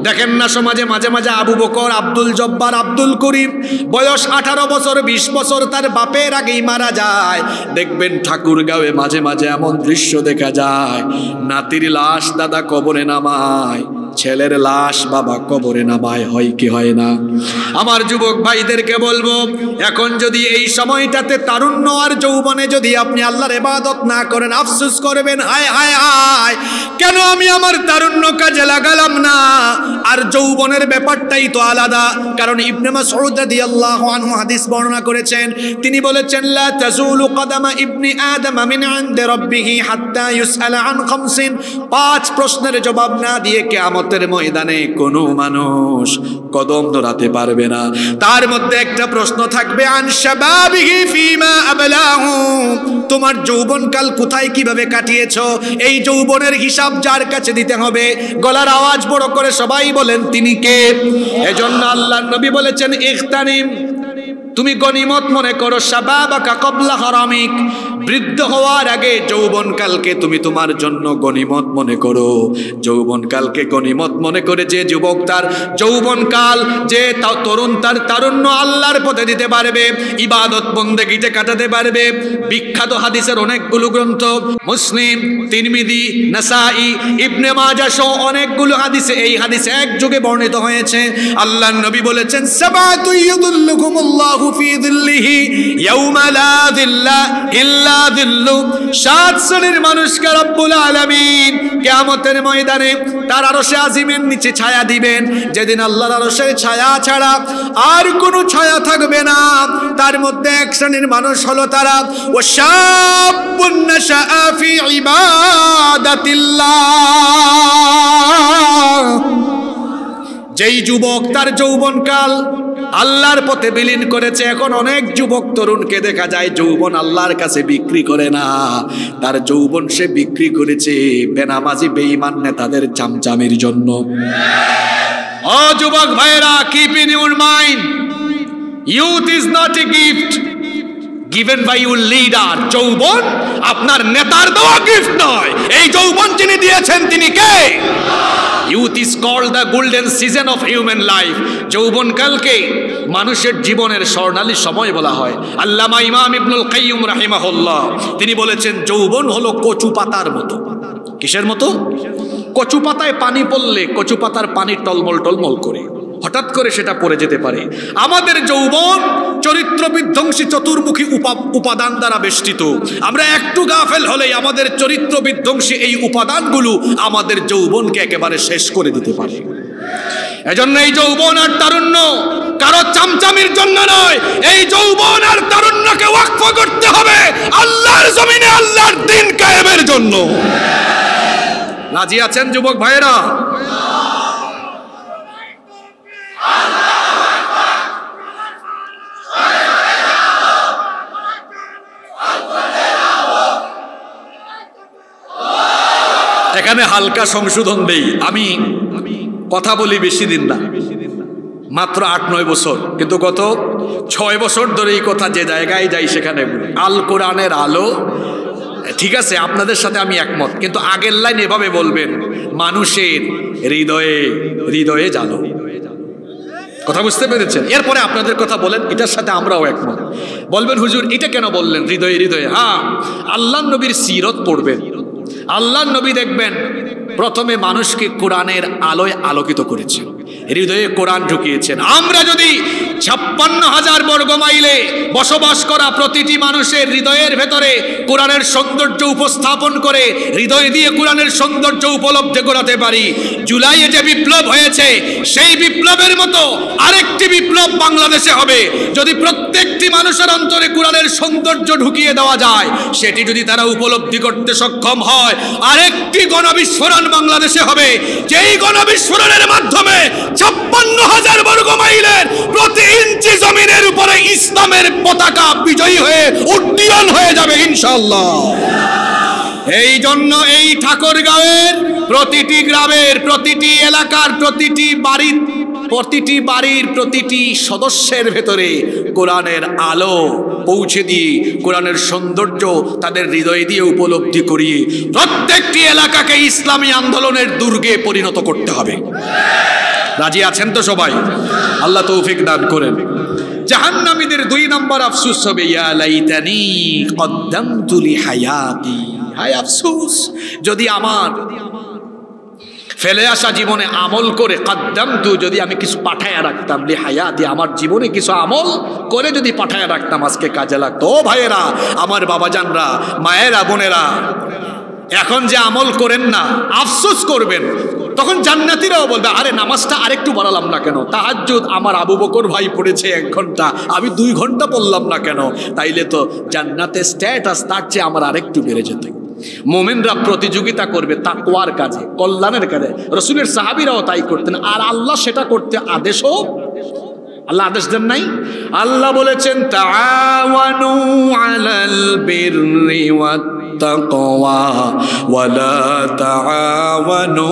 দেখেন না সমাজে? মাঝে মাঝে আবু বকর, আব্দুল জব্বার, আব্দুল করিম বয়স 18 বছর 20 বছর তার বাপের আগেই মারা যায়। দেখবেন ঠাকুরগাঁওয়ে মাঝে মাঝে এমন দৃশ্য দেখা যায়, নাতির লাশ দাদা কবরে নামায়, ছেলের লাশ বাবা কবরে নামায়, হয় কি হয় না? আমার যুবক ভাইদেরকে বলবো, এখন যদি এই সময়টাতে তারুণ্য আর যৌবনে যদি আপনি আল্লাহর ইবাদত না করেন, আফসোস করবেন, হায় হায় হায়, কেন আমি আমার তারুণ্য কাজে লাগালাম না? আর যৌবনের ব্যাপারটাই তো আলাদা। কারণ ইবনে মাসউদ রাদিয়াল্লাহু আনহু হাদিস বর্ণনা করেছেন, তিনি বলেছেন, লা তাজুলু কদামা ইবনি আদম মিন ইনদি রাব্বিহি হাত্তা ইউসআলা আন খামসিন, 5 প্রশ্নের জবাব না দিয়ে কিয়ামতের ময়দানে কোনো মানুষ কদম নড়াতে পারবে না। তার মধ্যে একটা প্রশ্ন থাকবে, আন শাবাবিহি ফিমা আবলাহু, তোমার যৌবনকাল কোথায় কিভাবে কাটিয়েছো? এই যৌবনের হিসাব যার কাছে দিতে হবে। গলার আওয়াজ বড় করে সবাই বলেন, তিনি কে? এজন্য আল্লাহর নবী বলেছেন, ইখতানিম, তুমি গনিমত মনে করো, শাবাবাকা ক্বাবলা হারামিক, বৃদ্ধ হওয়ার আগে যৌবনকালকে তুমি তোমার জন্য গনিমত মনে করো। যৌবনকালকে গনিমত মনে করে যে যুবক তার যৌবনকাল, যে তরুণ তার তারুণ্য আল্লাহর পথে দিতে পারবে, ইবাদত বন্দেগীতে কাটাতে পারবে। বিখ্যাত হাদিসের অনেকগুলো গ্রন্থ, মুসলিম, তিরমিজি, নাসাই, ইবনে মাজাহ সহ অনেকগুলো হাদিসে এই হাদিস একযোগে বর্ণিত হয়েছে। আল্লাহর নবী বলেছেন, সাবাতু ইউযিল্লুকুমুল্লাহু ফি যিল্লিহি ইয়াওমা লা যিল্লা ইল্লা যিল্লু, 7 শ্রেণীর মানুষকে রব্বুল আলামিন কিয়ামতের ময়দানে তার আরশে আজিমের নিচে ছায়া দিবেন, যেদিন আল্লাহর আরশের ছায়া ছাড়া আর কোনো ছায়া থাকবে না। তার মধ্যে এক শ্রেণীর মানুষ হলো তারা, ওয়াশাবুন নাশাআ ফি ইবাদাতিল্লাহ, যেই যুবক তার যৌবনকাল আল্লাহর পথে বিলীন করেছে। এখন অনেক যুবক তরুণকে দেখা যায় যৌবন আল্লাহর কাছে বিক্রি করে না, তার যৌবন সে বিক্রি করেছে বেনামাজি বেঈমান নেতাদের চামচামির জন্য। ও যুবক ভাইরা, keep in your mind, youth is not a gift given by your leader. যৌবন আপনার নেতার দেওয়া গিফট নয়, এই যৌবন যিনি দিয়েছেন তিনি কে? Youth is called the golden season of human life. যৌবনকালকে মানুষের জীবনের স্বর্ণালী সময় বলা হয়। আল্লামা ইমাম ইবনুল কাইয়্যিম রাহিমাহুল্লাহ তিনি বলেছেন, যৌবন হলো কচু পাতার মতো। কিসের মতো? কচু পাতায় পানি পড়লে কচু পাতার পানি টলমল টলমল করে, হঠাৎ করে সেটা পড়ে যেতে পারে। আমাদের যৌবন চরিত্র বিধ্বংসী চতুর্মুখী উপাদান দ্বারা বেষ্টিত। আমরা একটু গাফেল হলেই আমাদের চরিত্র বিধ্বংসী এই উপাদানগুলো আমাদের যৌবনকে একেবারে শেষ করে দিতে পারে। এজন্য এই যৌবন আর তারুণ্য কারো চামচামির জন্য নয়, এই যৌবন আর তারুণ্যকে ওয়াকফ করতে হবে আল্লাহর জমিনে আল্লাহর দ্বীন কায়েমের জন্য। রাজি আছেন যুবক ভাইয়েরা? এখানে হালকা সংশোধন দেই, আমি কথা বলি বেশি দিন না, মাত্র 8-9 বছর, কিন্তু গত 6 বছর ধরে এই কথা যে জায়গায় যাই সেখানে আল কোরআনের আলো। ঠিক আছে, আপনাদের সাথে আমি একমত, কিন্তু আগের লাইন এভাবে বলবেন, মানুষের হৃদয়ে হৃদয়ে জালো। কথা বুঝতে পেরেছেন? এরপরে আপনাদের কথা বলেন, এটার সাথে আমরাও একমত। বলবেন, হুজুর এটা কেন বললেন হৃদয়ে হৃদয়ে? হ্যাঁ, আল্লাহর নবীর সিরত পড়বেন, আল্লাহর নবী দেখবেন প্রথমে মানুষকে কোরআনের আলোয় আলোকিত করেছেন, হৃদয়ে কোরআন ঢুকিয়েছেন। আমরা যদি 56,000 বর্গ মাইলে বসবাস করা প্রতিটি মানুষের হৃদয়ের ভেতরে কোরআনের সৌন্দর্য উপস্থাপন করে হৃদয় দিয়ে কোরআনের সৌন্দর্য উপলব্ধি করাতে পারি, জুলাইয়ে যে বিপ্লব হয়েছে সেই বিপ্লবের মতো আরেকটি বিপ্লব বাংলাদেশে হবে। যদি প্রত্যেকটি মানুষের অন্তরে কোরআনের সৌন্দর্য ঢুকিয়ে দেওয়া যায়, সেটি যদি তারা উপলব্ধি করতে সক্ষম হয়, আরেকটি গণবিস্ফোরণ বাংলাদেশে হবে, যেই গণবিস্ফোরণের মাধ্যমে 56,000 বর্গ মাইলের প্রতি ইঞ্চি জমিনের উপরে ইসলামের পতাকা বিজয়ী হয়ে উড্ডীয়মান হয়ে যাবে ইনশাআল্লাহ। এই জন্য এই ঠাকুরগাঁওয়ের প্রতিটি গ্রামের, প্রতিটি এলাকার, প্রতিটি বাড়ির প্রতিটি সদস্যের ভেতরে কোরআনের আলো পৌঁছে দিয়ে কোরআনের সৌন্দর্য তাদের হৃদয় দিয়ে উপলব্ধি করিয়ে প্রত্যেকটি এলাকাকে ইসলামী আন্দোলনের দুর্গে পরিণত করতে হবে। রাজি আছেন তো সবাই? আল্লাহ তৌফিক দান করেন। জাহান্নামীদের 2 নম্বর আফসোস হবে, ইয়া লাইতানি কদ্দামতু লিহায়াতি, হায় আফসোস যদি আমার ফেলে আসা জীবনে আমল করে কদ্দামতু, যদি আমি কিছু পাঠায়া রাখতাম, লিহায়াতি আমার জীবনে কিছু আমল করে যদি পাঠায়া রাখতাম আজকে কাজে লাগতো। ও ভাইয়েরা, আমার বাবাজানরা, মায়েরা, বোনেরা, এখন যে আমল করেন না আফসোস করবেন। তখন জান্নাতীরাও বলবে, আরে নামাজটা আরেকটু বাড়ালাম না কেন? তাহাজ্জুদ আমার আবু বকর ভাই পড়েছে 1 ঘন্টা, আমি 2 ঘন্টা পড়লাম না কেন? তাইলে তো জান্নাতের স্ট্যাটাস তার চেয়ে আমার আরেকটু বেড়ে যেত। মুমিনরা প্রতিযোগিতা করবে তাকওয়ার কাজে, কল্যাণের কাজে। রাসূলের সাহাবীরাও তাই করতেন, আর আল্লাহ সেটা করতে আদেশও, আল্লাহ আদেশ দেন নাই? আল্লাহ বলেছেন তাআওয়ানু আলাল বিররি ওয়াত তাকওয়া ওয়ালা তাআওয়ানু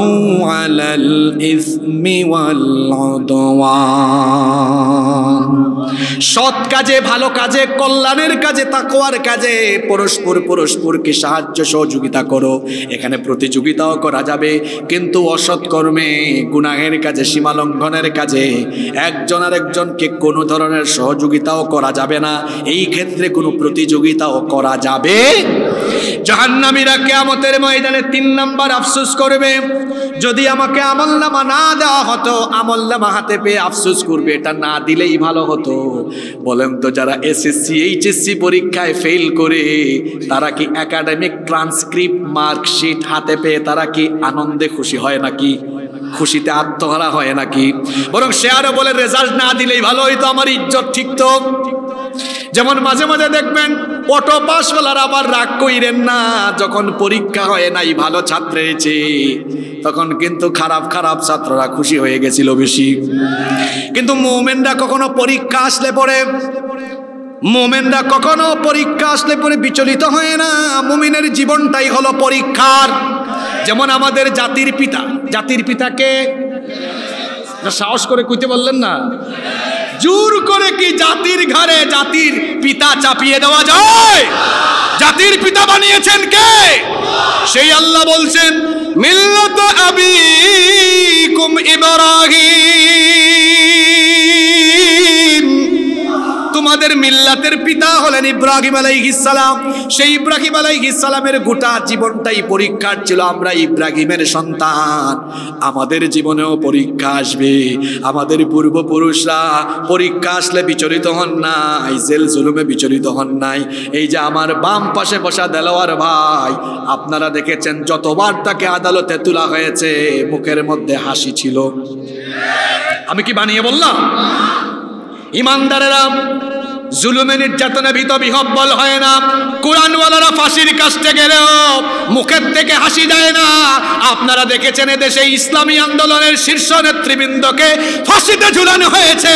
আলাল ইসমি ওয়াল উদওয়ান। সৎ কাজে, ভালো কাজে, কল্যাণের কাজে, তাকওয়ার কাজে পরস্পরকে সাহায্য সহযোগিতা করো। এখানে প্রতিযোগিতাও করা যাবে, কিন্তু অসৎ কর্মে, গুনাহের কাজে, সীমা লঙ্ঘনের কাজে একজন আরেকজনকে কোনো ধরনের সহযোগিতাও করা যাবে না। এই ক্ষেত্রে কোনো প্রতিযোগিতাও করা যাবে। জাহান্নামীরা কিয়ামতের ময়দানে 3 নম্বর আফসোস করবে, যদি আমাকে আমলনামা না দেওয়া হতো। আমলনামা হাতে পেয়ে আফসোস করবে, এটা না দিলেই ভালো হতো। বলেন তো, যারা এসএসসি এইচএসসি পরীক্ষায় ফেল করে, তারা কি একাডেমিক ট্রান্সক্রিপ্ট মার্কশিট হাতে পেয়ে তারা কি আনন্দে খুশি হয় নাকি? খুশিতে আত্মহারা হয় নাকি? বরং সে আরো বলে, রেজাল্ট না দিলেই ভালো হইতো, আমার ইজ্জত ঠিকতো। যেমন মাঝে মাঝে দেখবেন অটো পাস হলার আবার রাগ কইরেন না, যখন পরীক্ষা হয় নাই ভালো ছাত্র হয়েছে, তখন কিন্তু খারাপ ছাত্ররা খুশি হয়ে গেছিল বেশি। কিন্তু মুমিনরা কখনো পরীক্ষা আসলে পরে বিচলিত হয় না। মুমিনের জীবনটাই হলো পরীক্ষার। যেমন আমাদের জাতির পিতাকে সাহস করে কইতে বললেন না, জোর করে কি জাতির ঘাড়ে জাতির পিতা চাপিয়ে দেওয়া যায়? জাতির পিতা বানিয়েছেন কে? সেই আল্লাহ বলছেন, মিল্লাত আবিকুম ইব্রাহিম, তোমাদের মিল্লাতের পিতা হলেন ইব্রাহিম আলাইহিস সালাম। সেই ইব্রাহিম আলাইহিস সালামের গোটা জীবনটাই পরীক্ষার ছিল। আমরা ইব্রাহিমের সন্তান, আমাদের জীবনেও পরীক্ষা আসবে। আমাদের পূর্বপুরুষরা পরীক্ষা আসলে বিচলিত হন নাই, জেল জুলুমে বিচলিত হন নাই। এই যে আমার বাম পাশে বসা দেলোয়ার ভাই, আপনারা দেখেছেন যতবার তাকে আদালতে তোলা হয়েছে মুখের মধ্যে হাসি ছিল। আমি কি বানিয়ে বললাম? ইমানদারেরা জুলুমে নির্যাতনে ভীত বিহব্বল হয় না। কোরআনওয়ালারা ফাঁসির কাছে গেলেও মুখের থেকে হাসি যায় না। আপনারা দেখেছেন এদেশে ইসলামী আন্দোলনের শীর্ষ নেতৃবৃন্দকে ফাঁসিতে ঝুলানো হয়েছে,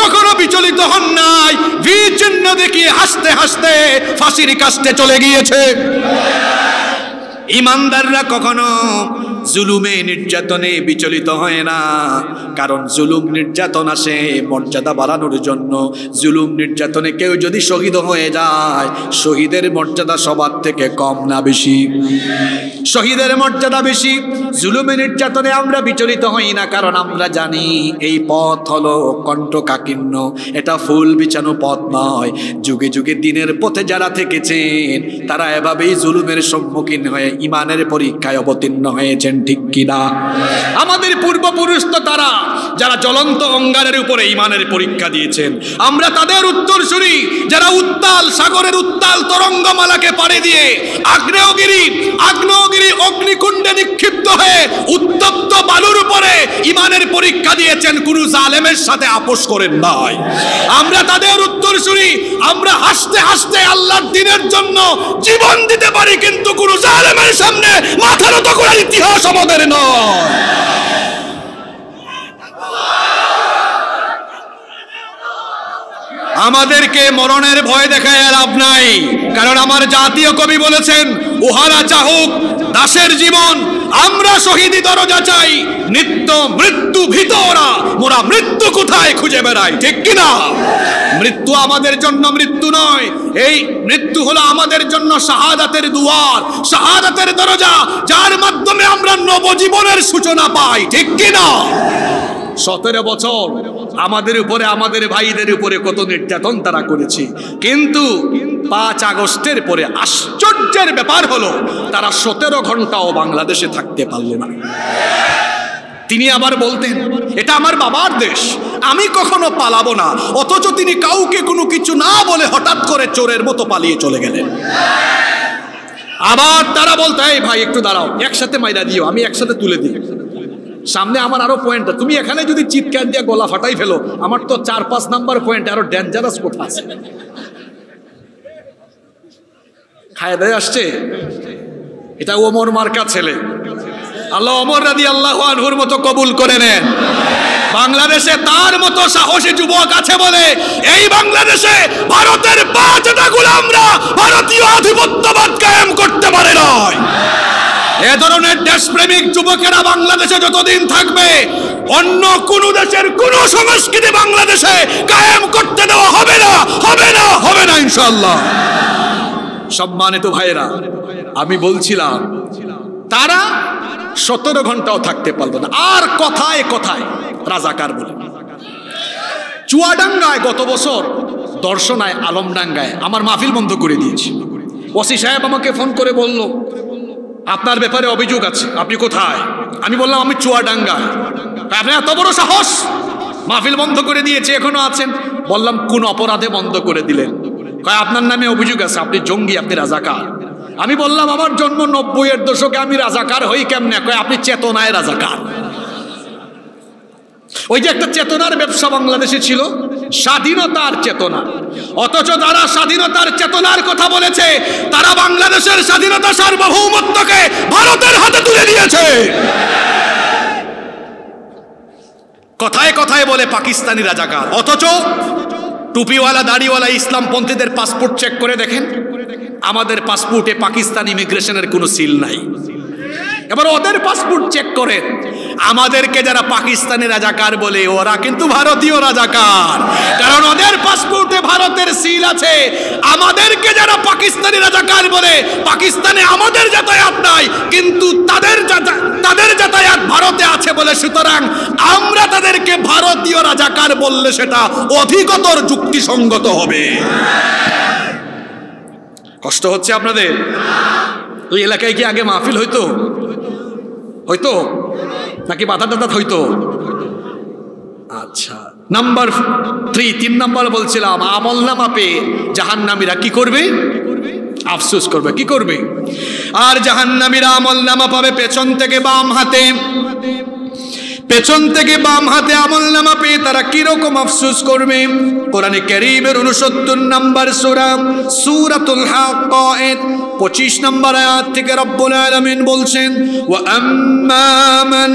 কখনো বিচলিত হন নাই, ভি চিহ্ন দেখিয়ে হাসতে হাসতে ফাঁসির কাছে চলে গিয়েছে। ইমানদাররা কখনো জুলুমে নির্যাতনে বিচলিত হয় না, কারণ জুলুম নির্যাতন আসে মর্যাদা বাড়ানোর জন্য। জুলুম নির্যাতনে কেউ যদি শহীদ হয়ে যায়, শহীদের মর্যাদা সবার থেকে কম না বেশি? শহীদের মর্যাদা বেশি। জুলুমে নির্যাতনে আমরা বিচলিত হই না, কারণ আমরা জানি এই পথ হলো কণ্টকাকীর্ণ, এটা ফুল বিছানো পথ নয়। যুগে যুগে দিনের পথে যারা থেকেছেন তারা এভাবেই জুলুমের সম্মুখীন হয়ে ইমানের পরীক্ষায় অবতীর্ণ হয়েছেন। ঠিক কিনা? আমাদের পূর্বপুরুষ তো তারা যারা জ্বলন্ত অঙ্গারের উপরে ঈমানের পরীক্ষা দিয়েছেন, আমরা তাদের উত্তরসূরি যারা উত্তাল সাগরের উত্তাল তরঙ্গমালাকে পাড়ি দিয়ে আগ্নেয়গিরি অগ্নিকুণ্ডে নিক্ষিপ্ত হয়ে উত্তপ্ত বালুর উপরে ঈমানের পরীক্ষা দিয়েছেন, কোন জালেমের সাথে আপোষ করেন নাই। আমরা তাদের উত্তরসূরি, আমরা হাসতে হাসতে আল্লাহর দ্বীনের জন্য জীবন দিতে পারি, কিন্তু কোন জালেমের সামনে মাথা নত করার ইতিহাস আমাদের নয়। আমাদেরকে মরণের ভয় দেখায় লাভ নাই, কারণ আমার জাতীয় কবি বলেছেন, উহারা চাহুক দাসের জীবন, আমরা শহীদি দরজা চাই, নিত্য মৃত্যু ভীতরা, মোরা মৃত্যু কোথায় খুঁজে বেড়াই, ঠিক কিনা? মৃত্যু আমাদের জন্য মৃত্যু নয়, এই মৃত্যু হলো আমাদের জন্য শাহাদাতের দুয়ার, শাহাদাতের দরজা, যার মাধ্যমে আমরা নবজীবনের সূচনা পাই, ঠিক কিনা? 17 বছর আমাদের উপরে, আমাদের ভাইদের উপরে কত নির্যাতন তারা করেছে, কিন্তু 5 আগস্টের পরে আশ্চর্যের ব্যাপার হলো তারা 17 ঘন্টাও বাংলাদেশে থাকতে পারল না। তিনি আবার বলতেন, এটা আমার বাবার দেশ, আমি কখনো পালাবো না, অথচ তিনি কাউকে কোনো কিছু না বলে হঠাৎ করে চোরের মতো পালিয়ে চলে গেলেন। আবার তারা বলতো, এই ভাই একটু দাঁড়াও, একসাথে মাইরা দিও, আমি একসাথে তুলে দিই, সামনে আমার আরো পয়েন্ট, তুমি এখানে যদি চিৎকার দিয়ে গলা ফাটাই ফেলো, আমার তো 4-5 নাম্বার পয়েন্ট আরো ডেঞ্জারাস কোথা আছে। খায় দেয় আসছে, এটা ওমর মার্কা ছেলে, আল্লাহ ওমর রাদিয়াল্লাহু আনহুর মতো কবুল করে নেন। বাংলাদেশে তার মতো সাহসী যুবক আছে বলে এই বাংলাদেশে ভারতের 5টা গোলামরা ভারতীয় আধিপত্যবাদ কায়েম করতে পারে নয়। এ ধরনের দেশপ্রেমিক যুবকেরা বাংলাদেশে যতদিন থাকবে, অন্য কোন দেশের কোন সংস্কৃতি বাংলাদেশে কায়েম করতে দেওয়া হবে না, হবে না, হবে না ইনশাআল্লাহ। সম্মানিত ভাইয়েরা, আমি বলছিলাম তারা 17 ঘন্টাও থাকতে পারলো না, আর কথায় কথায় রাজাকার বলে। চুয়াডাঙ্গায় গত বছর, দর্শনায় আলমডাঙ্গায় আমার মাহফিল বন্ধ করে দিয়েছি। ওসি সাহেব আমাকে ফোন করে বলল, আপনার ব্যাপারে অভিযোগ আছে, আপনি কোথায়? আমি বললাম আমি চুয়াডাঙ্গায়। আপনি এত বড় সাহস, মাহফিল বন্ধ করে দিয়েছে, এখনো আছেন? বললাম কোন অপরাধে বন্ধ করে দিলেন? কয় আপনার নামে অভিযোগ আছে, আপনি জঙ্গি, আপনি রাজাকার। আমি বললাম আমার জন্ম 90-এর দশকে, আমি রাজাকার হই কেমনে? কয় আপনি চেতনায় রাজাকার। ওই যে একটা চেতনার ব্যবসা বাংলাদেশে ছিল, স্বাধীনতার চেতনা, অথচ যারা স্বাধীনতার চেতনার কথা বলেছে তারা বাংলাদেশের স্বাধীনতা সার্বভৌমত্বকে ভারতের হাতে তুলে দিয়েছে। কথায় কথায় বলে পাকিস্তানি রাজাকার, অথচ টুপিওয়ালা দাড়িওয়ালা ইসলামপন্থীদের পাসপোর্ট চেক করে দেখেন, আমাদের পাসপোর্টে পাকিস্তান ইমিগ্রেশনের কোনো সিল নাই। এবার ওদের পাসপোর্ট চেক করে, আমাদেরকে যারা পাকিস্তানি রাজাকার বলে ওরা কিন্তু ভারতীয় রাজাকার, কারণ ওদের পাসপোর্টে ভারতের সিল আছে। আমাদেরকে যারা পাকিস্তানি রাজাকার বলে, পাকিস্তানে আমাদের যাতায়াত নাই, কিন্তু তাদের যাতায়াত ভারতে আছে বলে, সুতরাং আমরা তাদেরকে ভারতীয় রাজাকার বললে সেটা অধিকতর যুক্তিসঙ্গত হবে। কষ্ট হচ্ছে আপনাদের? ওই এলাকায় কি আগে মাহফিল হইতো নাকি বাধা টাধা হইতো? আচ্ছা, নাম্বার 3 নাম্বার বলছিলাম, আমল নামা পেয়ে জাহান্নামীরা কি করবে? আফসোস করবে। কি করবে? আর জাহান্নামীরা আমল নামা পাবে পেছন থেকে বাম হাতে, পেছন থেকে বাম হাতে আমল নামা পেয়ে তারা কিরকম আফসোস করবে? কোরআনে কারীমের 69 নম্বর সূরা সূরাতুল হাক্কা 25 নম্বর আয়াত থেকে রব্বুল আলামিন বলছেন, ওয়া আম্মা মান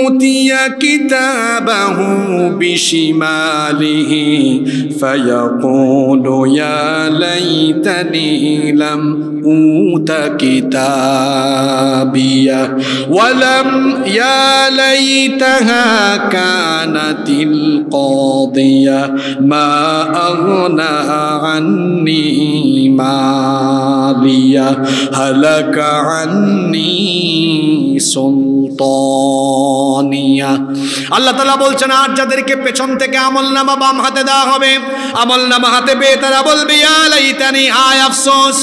উতিয়া কিতাবাহু বিশিমালিহি ফায়াকুলু ইয়া লাইতানি লাম উতা কিতাবিয়া ওয়া লাম ইয়া লাইতাহা কানাতিল কাদিয়া মা আগনা আন্নি মালিয়া হালাকা আন্নি সুলতানিয়া। আল্লাহ তাআলা বলছেন, আর যাদেরকে পেছন থেকে আমলনামা বাম হাতে দেওয়া হবে, আমলনামা হাতে পেয়ে তারা বলবে, ইয়া লাইতানি, হায় আফসোস,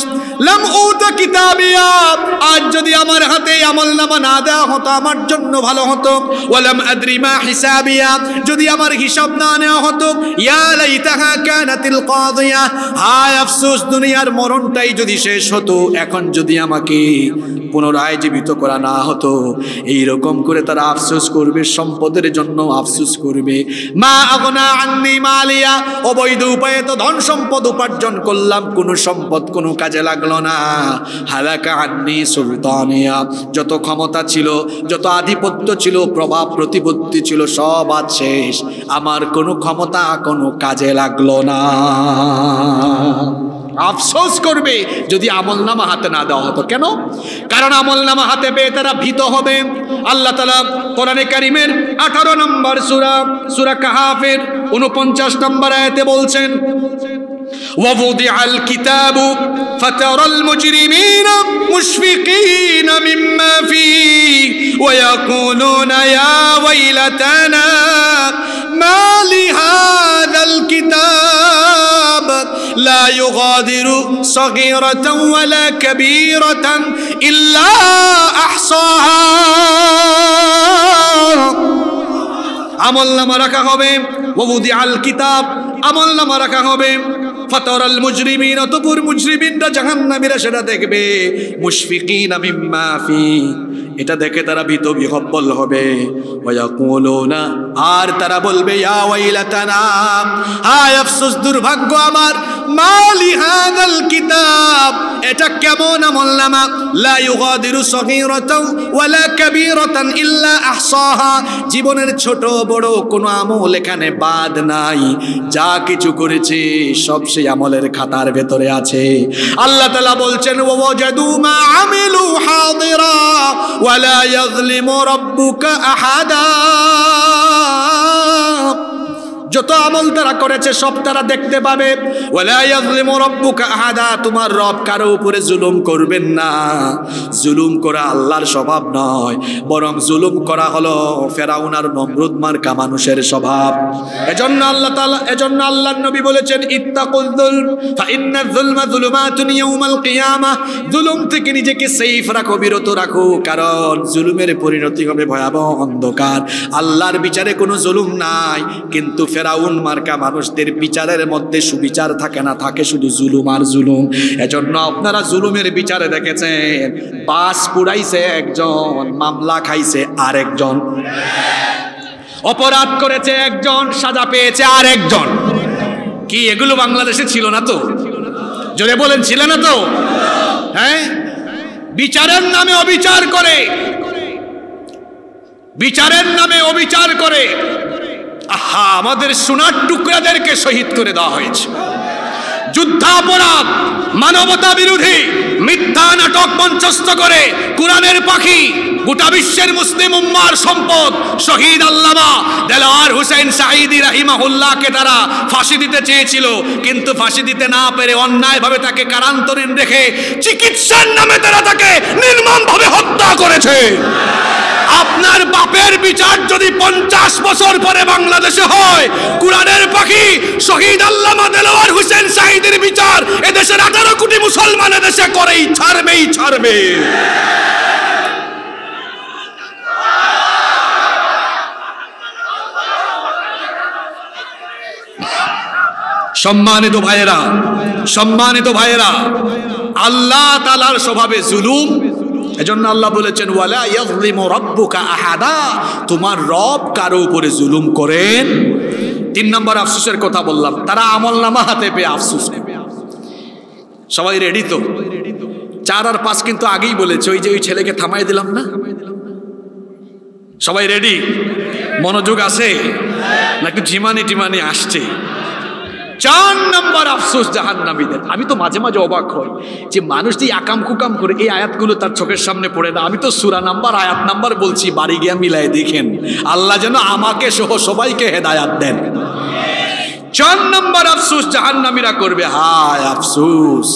লাম উতা কিতাবিয়া, আজ যদি আমার হাতে আমলনামা না দেওয়া হতো আমার জন্য ভালো হতো। ওয়ালাম আদরি মা হিসাবিয়া, যদি আমার হিসাব না নেওয়া হতো। ইয়া লাইতাহা কানাতিল কাদিয়া, হায় আফসোস দুনিয়ার মরণটাই যদি শেষ হতো, এখন যদি আমাকে পুনরায় জীবিত করা না হতো। এইরকম করে তারা আফসোস করবে, সম্পদের জন্য আফসোস করবে। মা আগনা আন্নি মালিয়া, অবৈধ উপায়ে তো ধন সম্পদ উপার্জন করলাম, কোনো সম্পদ কোনো কাজে লাগলো না। হালাকা আন্নি সুলতানিয়া, যত ক্ষমতা ছিল, যত আধিপত্য ছিল, প্রভাব প্রতিপত্তি ছিল, সব আজ শেষ, আমার কোনো ক্ষমতা কোনো কাজে লাগলো না। আফসোস করবে যদি আমলনামা হাতে না দেওয়া হতো। কেন? কারণ আমলনামা হাতে পেয়ে তারা ভীত হবে। আল্লাহ তাআলা কোরআনে কারীমের 18 নম্বর সূরা কাহাফের 49 নম্বর আয়াতে বলছেন, وَوُضِعَ الْكِتَابُ فَتَرَى الْمُجْرِمِينَ مُشْفِقِينَ مِمَّا فِيهِ وَيَقُولُونَ يَا وَيْلَتَنَا مَا لِهَذَا الْكِتَابِ لَا يُغَادِرُ صَغِيرَةً وَلَا كَبِيرَةً إِلَّا أَحْصَاهَا। আমলনামা রাখা হবে, ওয়াউদিআল কিতাব, আমলনামা রাখা হবে। ফাতারাল মুজরিমিন, অতঃপর মুজরিমিনরা জাহান্নামীরা সেটা দেখবে। মুশফিকিনা মিম্মা ফি, এটা দেখে তারা ভীত বিহব্বল হবে। ওয়ায়াকুলুনা, আর তারা বলবে ইয়া ওয়াইলাতানা, হায় আফসোস দুর্ভাগ্য আমার। মালি হাযাল কিতাব, এটা কেমন আমলনামা। লা ইউগাদিরু সগীরাতাও ওয়ালা কাবীরাতান ইল্লা আহসাহা, জীবনের ছোট বড় কোনো আমল এখানে বাদ নাই, যা কিছু করেছে সব সেই আমলের খাতার ভেতরে আছে। আল্লাহ তাআলা বলছেন, ওয়াজাদু মা আমিলু হাদিরা ওয়ালা ইয়াযলিমু রাব্বুকা আহাদা, যত আমল তারা করেছে সব তারা দেখতে পাবে। ওয়ালা ইয়াযলিমু রাব্বুকা আহাদা, তোমার রব কারো উপরে জুলুম করবেন না। জুলুম করা আল্লাহর স্বভাব নয়, বরং জুলুম করা হলো ফেরাউন আর নমরুদ মার্কা মানুষের স্বভাব। এজন্য আল্লাহর নবী বলেছেন, ইত্তাকুল যুলম ফা ইন্নায যুলমা যুলুমাতুন ইয়াউমাল কিয়ামাহ, জুলুম থেকে নিজেকে সেফ রাখো, বিরত রাখো, কারণ জুলুমের পরিণতি হবে ভয়াবহ অন্ধকার। আল্লাহর বিচারে কোনো জুলুম নাই, কিন্তু ফেরাউন মার্কা মানুষদের বিচারের মধ্যে সুবিচার থাকে না, থাকে শুধু জুলুম আর জুলুম। এজন্য আপনারা জুলুমের বিচারে দেখেছেন, বাস পুড়াইছে একজন, মামলা খাইছে আরেকজন, অপরাধ করেছে একজন, সাজা পেয়েছে আরেকজন। কি এগুলো বাংলাদেশে ছিল না তো? জোরে বলেন, ছিল না তো? হ্যাঁ, বিচারের নামে অবিচার করে, বিচারের নামে অবিচার করে আহা, আমাদের সোনার টুকরাদেরকে শহীদ করে দেওয়া হয়েছে। যুদ্ধাপরাধ, মানবতা বিরোধী মিথ্যা নাটক মঞ্চস্থ করে কোরআনের পাখি, গোটা বিশ্বের মুসলিম উম্মার সম্পদ শহীদ আল্লামা দেলোয়ার হোসেন সাঈদী রাহিমাহুল্লাহকে তারা ফাঁসি দিতে চেয়েছিল, কিন্তু ফাঁসি দিতে না পেরে অন্যায়ভাবে তাকে কারান্তরীণ রেখে চিকিৎসার নামে তারা তাকে নির্মমভাবে হত্যা করেছে। আপনার বাপের বিচার যদি 50 বছর পরে বাংলাদেশে হয়, কোরআনের পাখি শহীদ আল্লামা দেলোয়ার হোসেন সাঈদীর বিচার এদেশের 18 কোটি মুসলমান এদেশে করেই ছাড়বেই ছাড়বে। সম্মানিত ভাইয়েরা, সম্মানিত ভাইয়েরা, আল্লাহ তাআলার স্বভাবে জুলুম। এজন্য আল্লাহ বলেছেন, ওয়ালা ইয়াযলিমু রাব্বুকা আহাদা, তোমার রব কারো উপরে জুলুম করেন। 3 নম্বর আফসোসের কথা বললাম, তারা আমলনামা হাতে পেয়ে আফসোস। সবাই রেডি তো? 4 আর 5 কিন্তু আগেই বলেছে, ওই যে ওই ছেলেকে থামাই দিলাম না। সবাই রেডি? মনোযোগ আছে নাকি ঝিমানি টিমানি আসছে? 4 নম্বর আফসোস জাহান্নামীদের। আমি তো মাঝে মাঝে অবাক হই যে মানুষ যে আকাম কুকাম করে এই আয়াতগুলো তার চোখের সামনে পড়ে না। আমি তো সূরা নাম্বার আয়াত নাম্বার বলছি, বাড়ি গিয়ে মিলাই দেখেন, আল্লাহ যেন আমাকে সহ সবাইকে হেদায়াত দেন। 4 নম্বর আফসোস জাহান্নামীরা করবে, হায় আফসোস,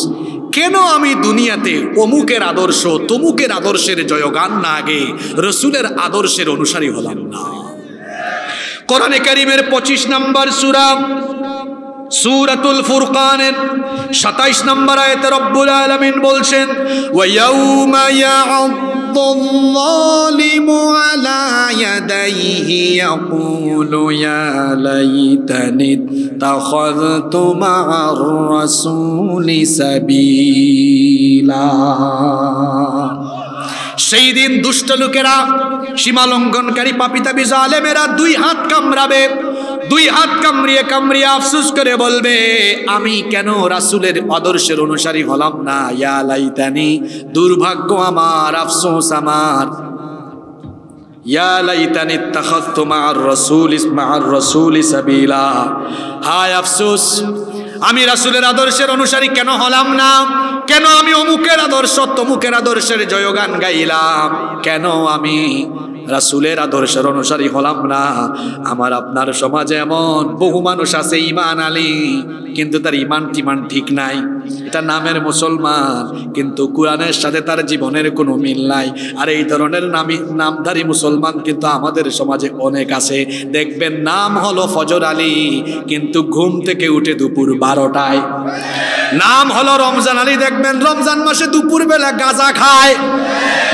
কেন আমি দুনিয়াতে অমুকের আদর্শ তমুকের আদর্শের জয়গান না আগে রসুলের আদর্শের অনুসারী হলাম না। কোরআনে কারীমের 25 নম্বর সূরা সূরাতুল ফুরকানের 27 নম্বর আয়াতে রব্বুল আলামিন বলছেন ওয়া ইয়াউমা ইয়া'আদ্দুল-যালিমু আলা ইয়াদাইহি ইয়াকুলু ইয়া লাইতানি ইত্তাখাযতু মা'আর রাসূলি সাবিলা। সেই দিন দুষ্ট লোকেরা, সীমা লঙ্ঘনকারী পাপী জালেমেরা দুই হাত কামড়াবে, দুই হাত কামড়িয়ে কামড়িয়ে আফসোস করে বলবে আমি কেন রাসূলের আদর্শের অনুসারী হলাম না। ইয়া লাইতানি, দুর্ভাগ্য আমার, আফসোস আমার। ইয়া লাইতানি ইত্তাখাযতু মা'আর রাসূলি সাবিলা, হায় আফসোস, আমি রাসূলের আদর্শের অনুসারী কেন হলাম না, কেন আমি অমুকের আদর্শ তমুকের আদর্শের জয়গান গাইলাম, কেন আমি রাসূলের আদর্শের অনুসারী হলাম না। আমার আপনার সমাজে এমন বহু মানুষ আছে ঈমান আলী, কিন্তু তার ঈমান ঠিক নাই, এটা নামের মুসলমান কিন্তু কোরআনের সাথে তার জীবনের কোনো মিল নাই। আর এই ধরনের নামধারী মুসলমান কিন্তু আমাদের সমাজে অনেক আছে। দেখবেন নাম হলো ফজর আলী, কিন্তু ঘুম থেকে উঠে দুপুর 12টায়। নাম হলো রমজান আলী, দেখবেন রমজান মাসে দুপুর বেলা গাঁজা খায়।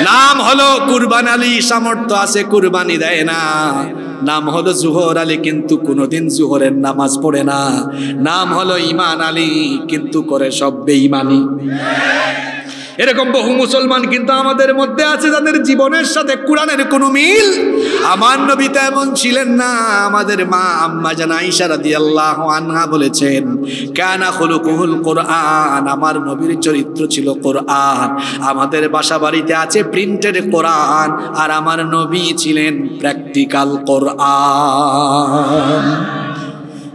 নাম হলো কুরবান আলী, সামর্থ্য আছে কুরবানি দেয় না। নাম হলো জুহর আলী, কিন্তু কোনোদিন জুহরের নামাজ পড়ে না। নাম হলো ঈমান আলী, কিন্তু করে সব বেঈমানি। এরকম বহু মুসলমান কিন্তু আমাদের মধ্যে আছে যাদের জীবনের সাথে কোরআনের কোনো মিল। আমার নবী তো এমন ছিলেন না। আমাদের মা আম্মা জান আয়েশা রাদিয়াল্লাহু আনহা বলেছেন কানা খুলুকুল কোরআন, আমার নবীর চরিত্র ছিল কোরআন। আমাদের বাসা বাড়িতে আছে প্রিন্টেড কোরআন, আর আমার নবী ছিলেন প্র্যাকটিক্যাল কোরআন।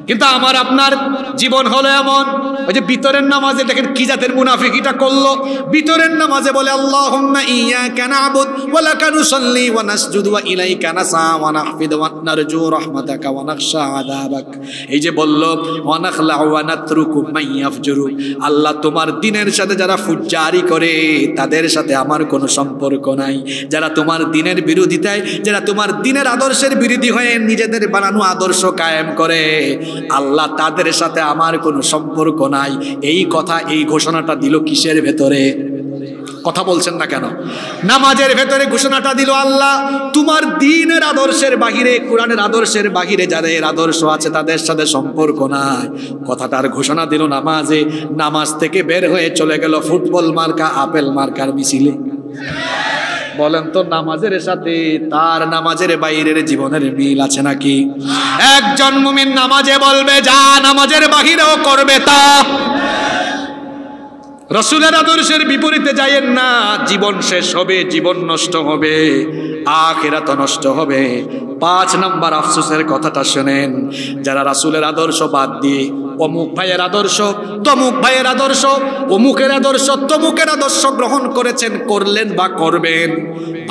কিন্তু আমার আপনার জীবন হলো এমন, ওই যে ভিতরের নামাজে দেখেন কি জাতের মুনাফিকিটা করলো। ভিতরের নামাজে বলে আল্লাহুম্মা ইয়্যাকা না'বুদু ওয়া লাকা নুসাল্লি ওয়া নাসজুদু ওয়া ইলাইকা নাসআ ওয়া নাহফিদু ওয়া নারজু রাহমাতাকা ওয়া নাখশা আযাবাক। এই যে বলল ওয়া নাখলাউ ওয়া নাতরুকু মান ইয়াফজুরু, আল্লাহ তোমার দ্বীনের সাথে যারা ফুজ্জারি করে তাদের সাথে আমার কোনো সম্পর্ক নাই। যারা তোমার দ্বীনের বিরোধিতায়, যারা তোমার দ্বীনের আদর্শের বিরোধী হয়ে নিজেদের বানানো আদর্শ কায়েম করে, আল্লাহ তাদের সাথে আমার কোনো সম্পর্ক নাই। এই কথা, এই ঘোষণাটা দিল কিসের ভেতরে? কথা বলছেন না কেন? নামাজের ভেতরে ঘোষণাটা দিল আল্লাহ তোমার দ্বীনের আদর্শের বাহিরে, কোরআনের আদর্শের বাহিরে যাদের আদর্শ আছে তাদের সাথে সম্পর্ক নাই। কথাটার ঘোষণা দিল নামাজে। নামাজ থেকে বের হয়ে চলে গেল ফুটবল মার্কা আপেল মার্কার মিছিলে। বলেন তো নামাজের সাথে তার নামাজের বাইরের জীবনের মিল আছে নাকি? একজন মুমিন নামাজে বলবে যা, নামাজের বাহিরেও করবে তা। রাসূলের আদর্শের বিপরীতে যায়েন না, জীবন শেষ হবে, জীবন নষ্ট হবে, আখিরাত নষ্ট হবে। 5 নম্বর আফসোসের কথাটা শুনেন, যারা রাসূলের আদর্শ বাদ দিয়ে অমুক ভাইয়ের আদর্শ, তমুক ভাইয়ের আদর্শ, অমুকের আদর্শ, তমুকের আদর্শ গ্রহণ করেছেন, করলেন বা করবেন,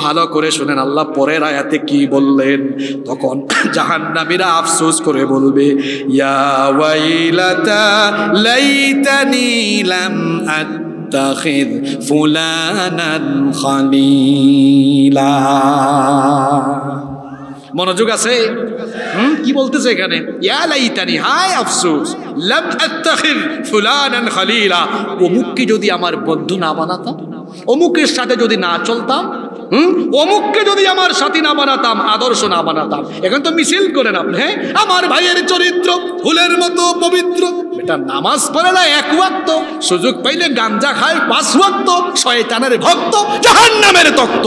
ভালো করে শুনেন আল্লাহ পরের আয়াতে কি বললেন। তখন জাহান্নামীরা আফসোস করে বলবে ইয়া ওয়াইলাতা লাইতানি লাম আত্তাখিয ফুলানান খালিলা। মনোযোগ আছে? কি বলতেছে এখানে? ইয়া লাইতানি, হায় আফসোস, লাম আত্তাখিয ফুলানান খালিলা, অমুককে যদি আমার বন্ধু না বানাতাম, অমুকের সাথে যদি না চলতাম, অমুককে যদি আমার সাথী না বানাতাম, আদর্শ না বানাতাম। এখন তো মিছিল করেন আপনি, হ্যাঁ আমার ভাইয়ের চরিত্র ফুলের মতো পবিত্র, এটা নামাজ পড়ে না 1 ওয়াক্ত, সুযোগ পাইলে গাঞ্জা খায় 5 ওয়াক্ত, শয়তানের ভক্ত, জাহান্নামের তক্ত।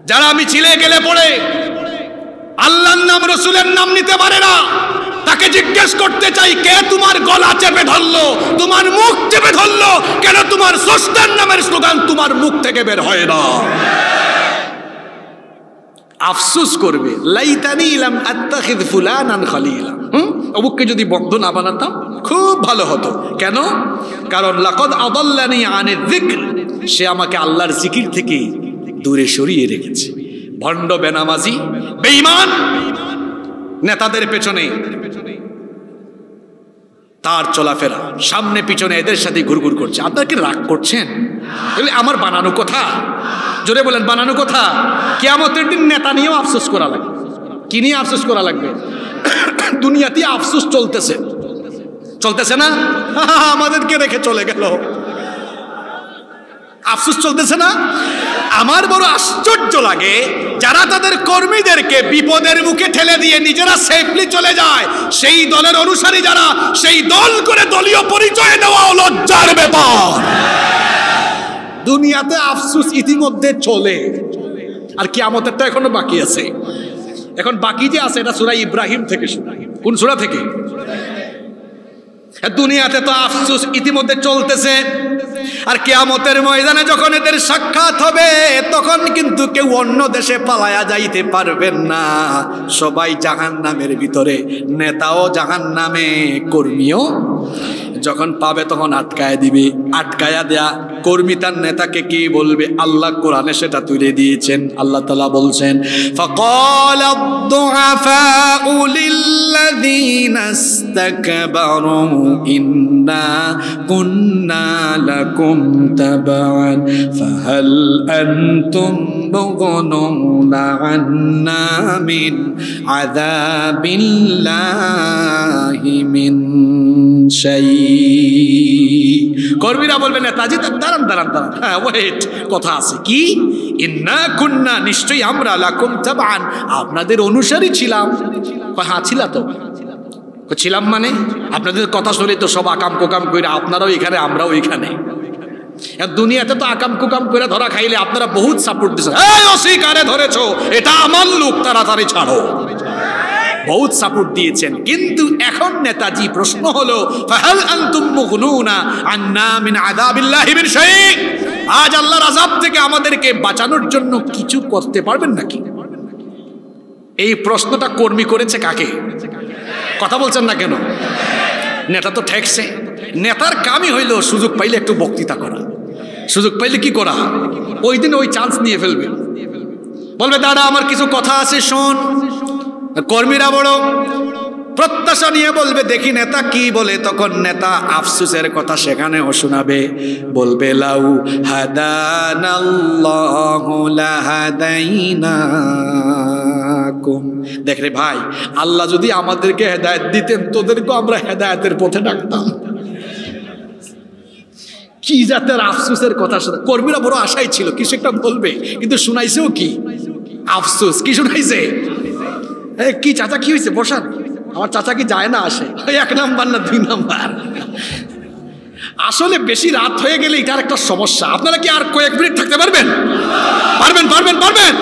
যারা মিছিলে গেলে পড়ে আল্লাহর নাম রাসূলের নাম নিতে পারে না, তাকে জিজ্ঞেস করতে চাই কে তোমার গলা চেপে ধরলো, তোমার মুখ চেপে ধরলো, কেন তোমার স্রষ্টার নামের স্লোগান তোমার মুখ থেকে বের হয় না? আফসোস করবে লাইতানি লাম আত্তাখিয ফুলানান খালিলা, অমুককে যদি বন্ধু না বানাতাম খুব ভালো হতো। কেন? কারণ লাকাদ আদাল্লানি আনিয যিকর, সে আমাকে আল্লাহর জিকির থেকে দূরে সরিয়ে রেখেছে। ভণ্ড, বেনামাজি, বেঈমান নেতাদের পেছনে তার চলাফেরা, সামনে পিছনে এদের সাথে ঘুরঘুর করছে। আপনারা কি রাগ করছেন? আমার বানানো কথা, জোরে বলেন বানানো কথা। কিয়ামতের দিন নেতা নিয়েও আফসোস করা লাগে। কি নিয়ে আফসোস করা লাগবে? দুনিয়াতে আফসোস চলতেছে, চলতেছে না? আমাদেরকে রেখে চলে গেল, আফসোস চলতেছে না? আমার বড় আশ্চর্য লাগে যারা তাদের কর্মীদেরকে বিপদের মুখে ঠেলে দিয়ে নিজেরা সেফলি চলে যায়, সেই দলের অনুসারী যারা, সেই দল করে দলীয় পরিচয় দেওয়া লজ্জার ব্যাপার। দুনিয়াতে আফসোস ইতিমধ্যে চলে, আর কিয়ামতেরটা এখনো বাকি আছে। এখন বাকি যে আছে এটা সূরা ইব্রাহিম থেকে শুরু। কোন সূরা থেকে? দুনিয়াতে তো আফসোস ইতিমধ্যে চলতেছে, আর কিয়ামতের ময়দানে যখন এদের সাক্ষাৎ হবে তখন কিন্তু কেউ অন্য দেশে পালায়া যাইতে পারবেন না। সবাই জাহান্নামের ভিতরে, নেতাও জাহান্নামে, কর্মীও যখন পাবে তখন আটকায় দিবে। আটকায়া দেয়া কর্মী তার নেতাকে কি বলবে? আল্লাহ কোরআনে সেটা তুলে দিয়েছেন। আল্লাহ তাআলা বলছেন, ফাকাল আদ-দুআফাউ লিল্লাযীনা ইসতাকবারু ইন্না কুন্না লাকুম তাবা'আন ফাহাল আনতুম মুগনুনা আন্না মিন আযাবিল্লাহি মিন শাই। কর্মীরা বলবেন, নেতাজি দাঁড়ান দাঁড়ান দাঁড়ান, হ্যাঁ ওয়েট, কথা আছে। কি? ইন্না কুন্না, নিশ্চয়ই আমরা, লাকুম তাবা'আন, আপনাদের অনুসারী ছিলাম। হ্যাঁ ছিলা তো। ছিলাম মানে আপনাদের কথা শুনে তো সব আকাম কোকাম করে, আপনারাও এখানে আমরাও এখানে। দুনিয়াতে তো আকাম কুকাম করে ধরা খাইলে আপনারা বহুত সাপোর্ট দিচ্ছেন, এই অস্বীকারে ধরেছো, এটা আমার লোক, তাড়াতাড়ি ছাড়ো, বহুত সাপোর্ট দিয়েছেন। কিন্তু এখন নেতাজি, প্রশ্ন হলো ফাহাল আনতুম মুগনুনা আন্না মিন আযাবিল্লাহি মিন শাই, আজ আল্লাহর আযাব থেকে আমাদেরকে বাঁচানোর জন্য কিছু করতে পারবেন নাকি? এই প্রশ্নটা কর্মী করেছে কাকে? কথা বলছেন না কেন? নেতা তো ঠেকছে। নেতার কামই হইল সুযোগ পাইলে একটু বক্তৃতা করা, সুযোগ পাইলে কি করা, ওই দিন ওই চান্স নিয়ে ফেলবে, বলবে দাদা আমার কিছু কথা আছে শোন। কর্মীরা বড় প্রত্যাশা নিয়ে বলবে দেখি নেতা কি বলে। তখন নেতা আফসোসের কথা সেখানেও শোনাবে, বলবে লাউ হাদানাল্লাহু লাহাদাইনাকুম, দেখ রে ভাই, আল্লাহ যদি আমাদেরকে হেদায়েত দিতেন তোদেরকেও আমরা হেদায়েতের পথে ডাকতাম। কি জাতের আফসোসের কথা শোনা। কর্মীরা বড় আশাই ছিল কিছু একটা বলবে, কিন্তু শুনাইছেও কি? আফসোস। কি শুনাইছে? কি চাচা কি হয়েছে? বসান। আমার চাচা কি যায় না আসে? 1 নাম্বার না 2 নাম্বার? আসলে বেশি রাত হয়ে গেলে এটার একটা সমস্যা। আপনারা কি আর কয়েক মিনিট থাকতে পারবেন? পারবেন পারবেন পারবেন?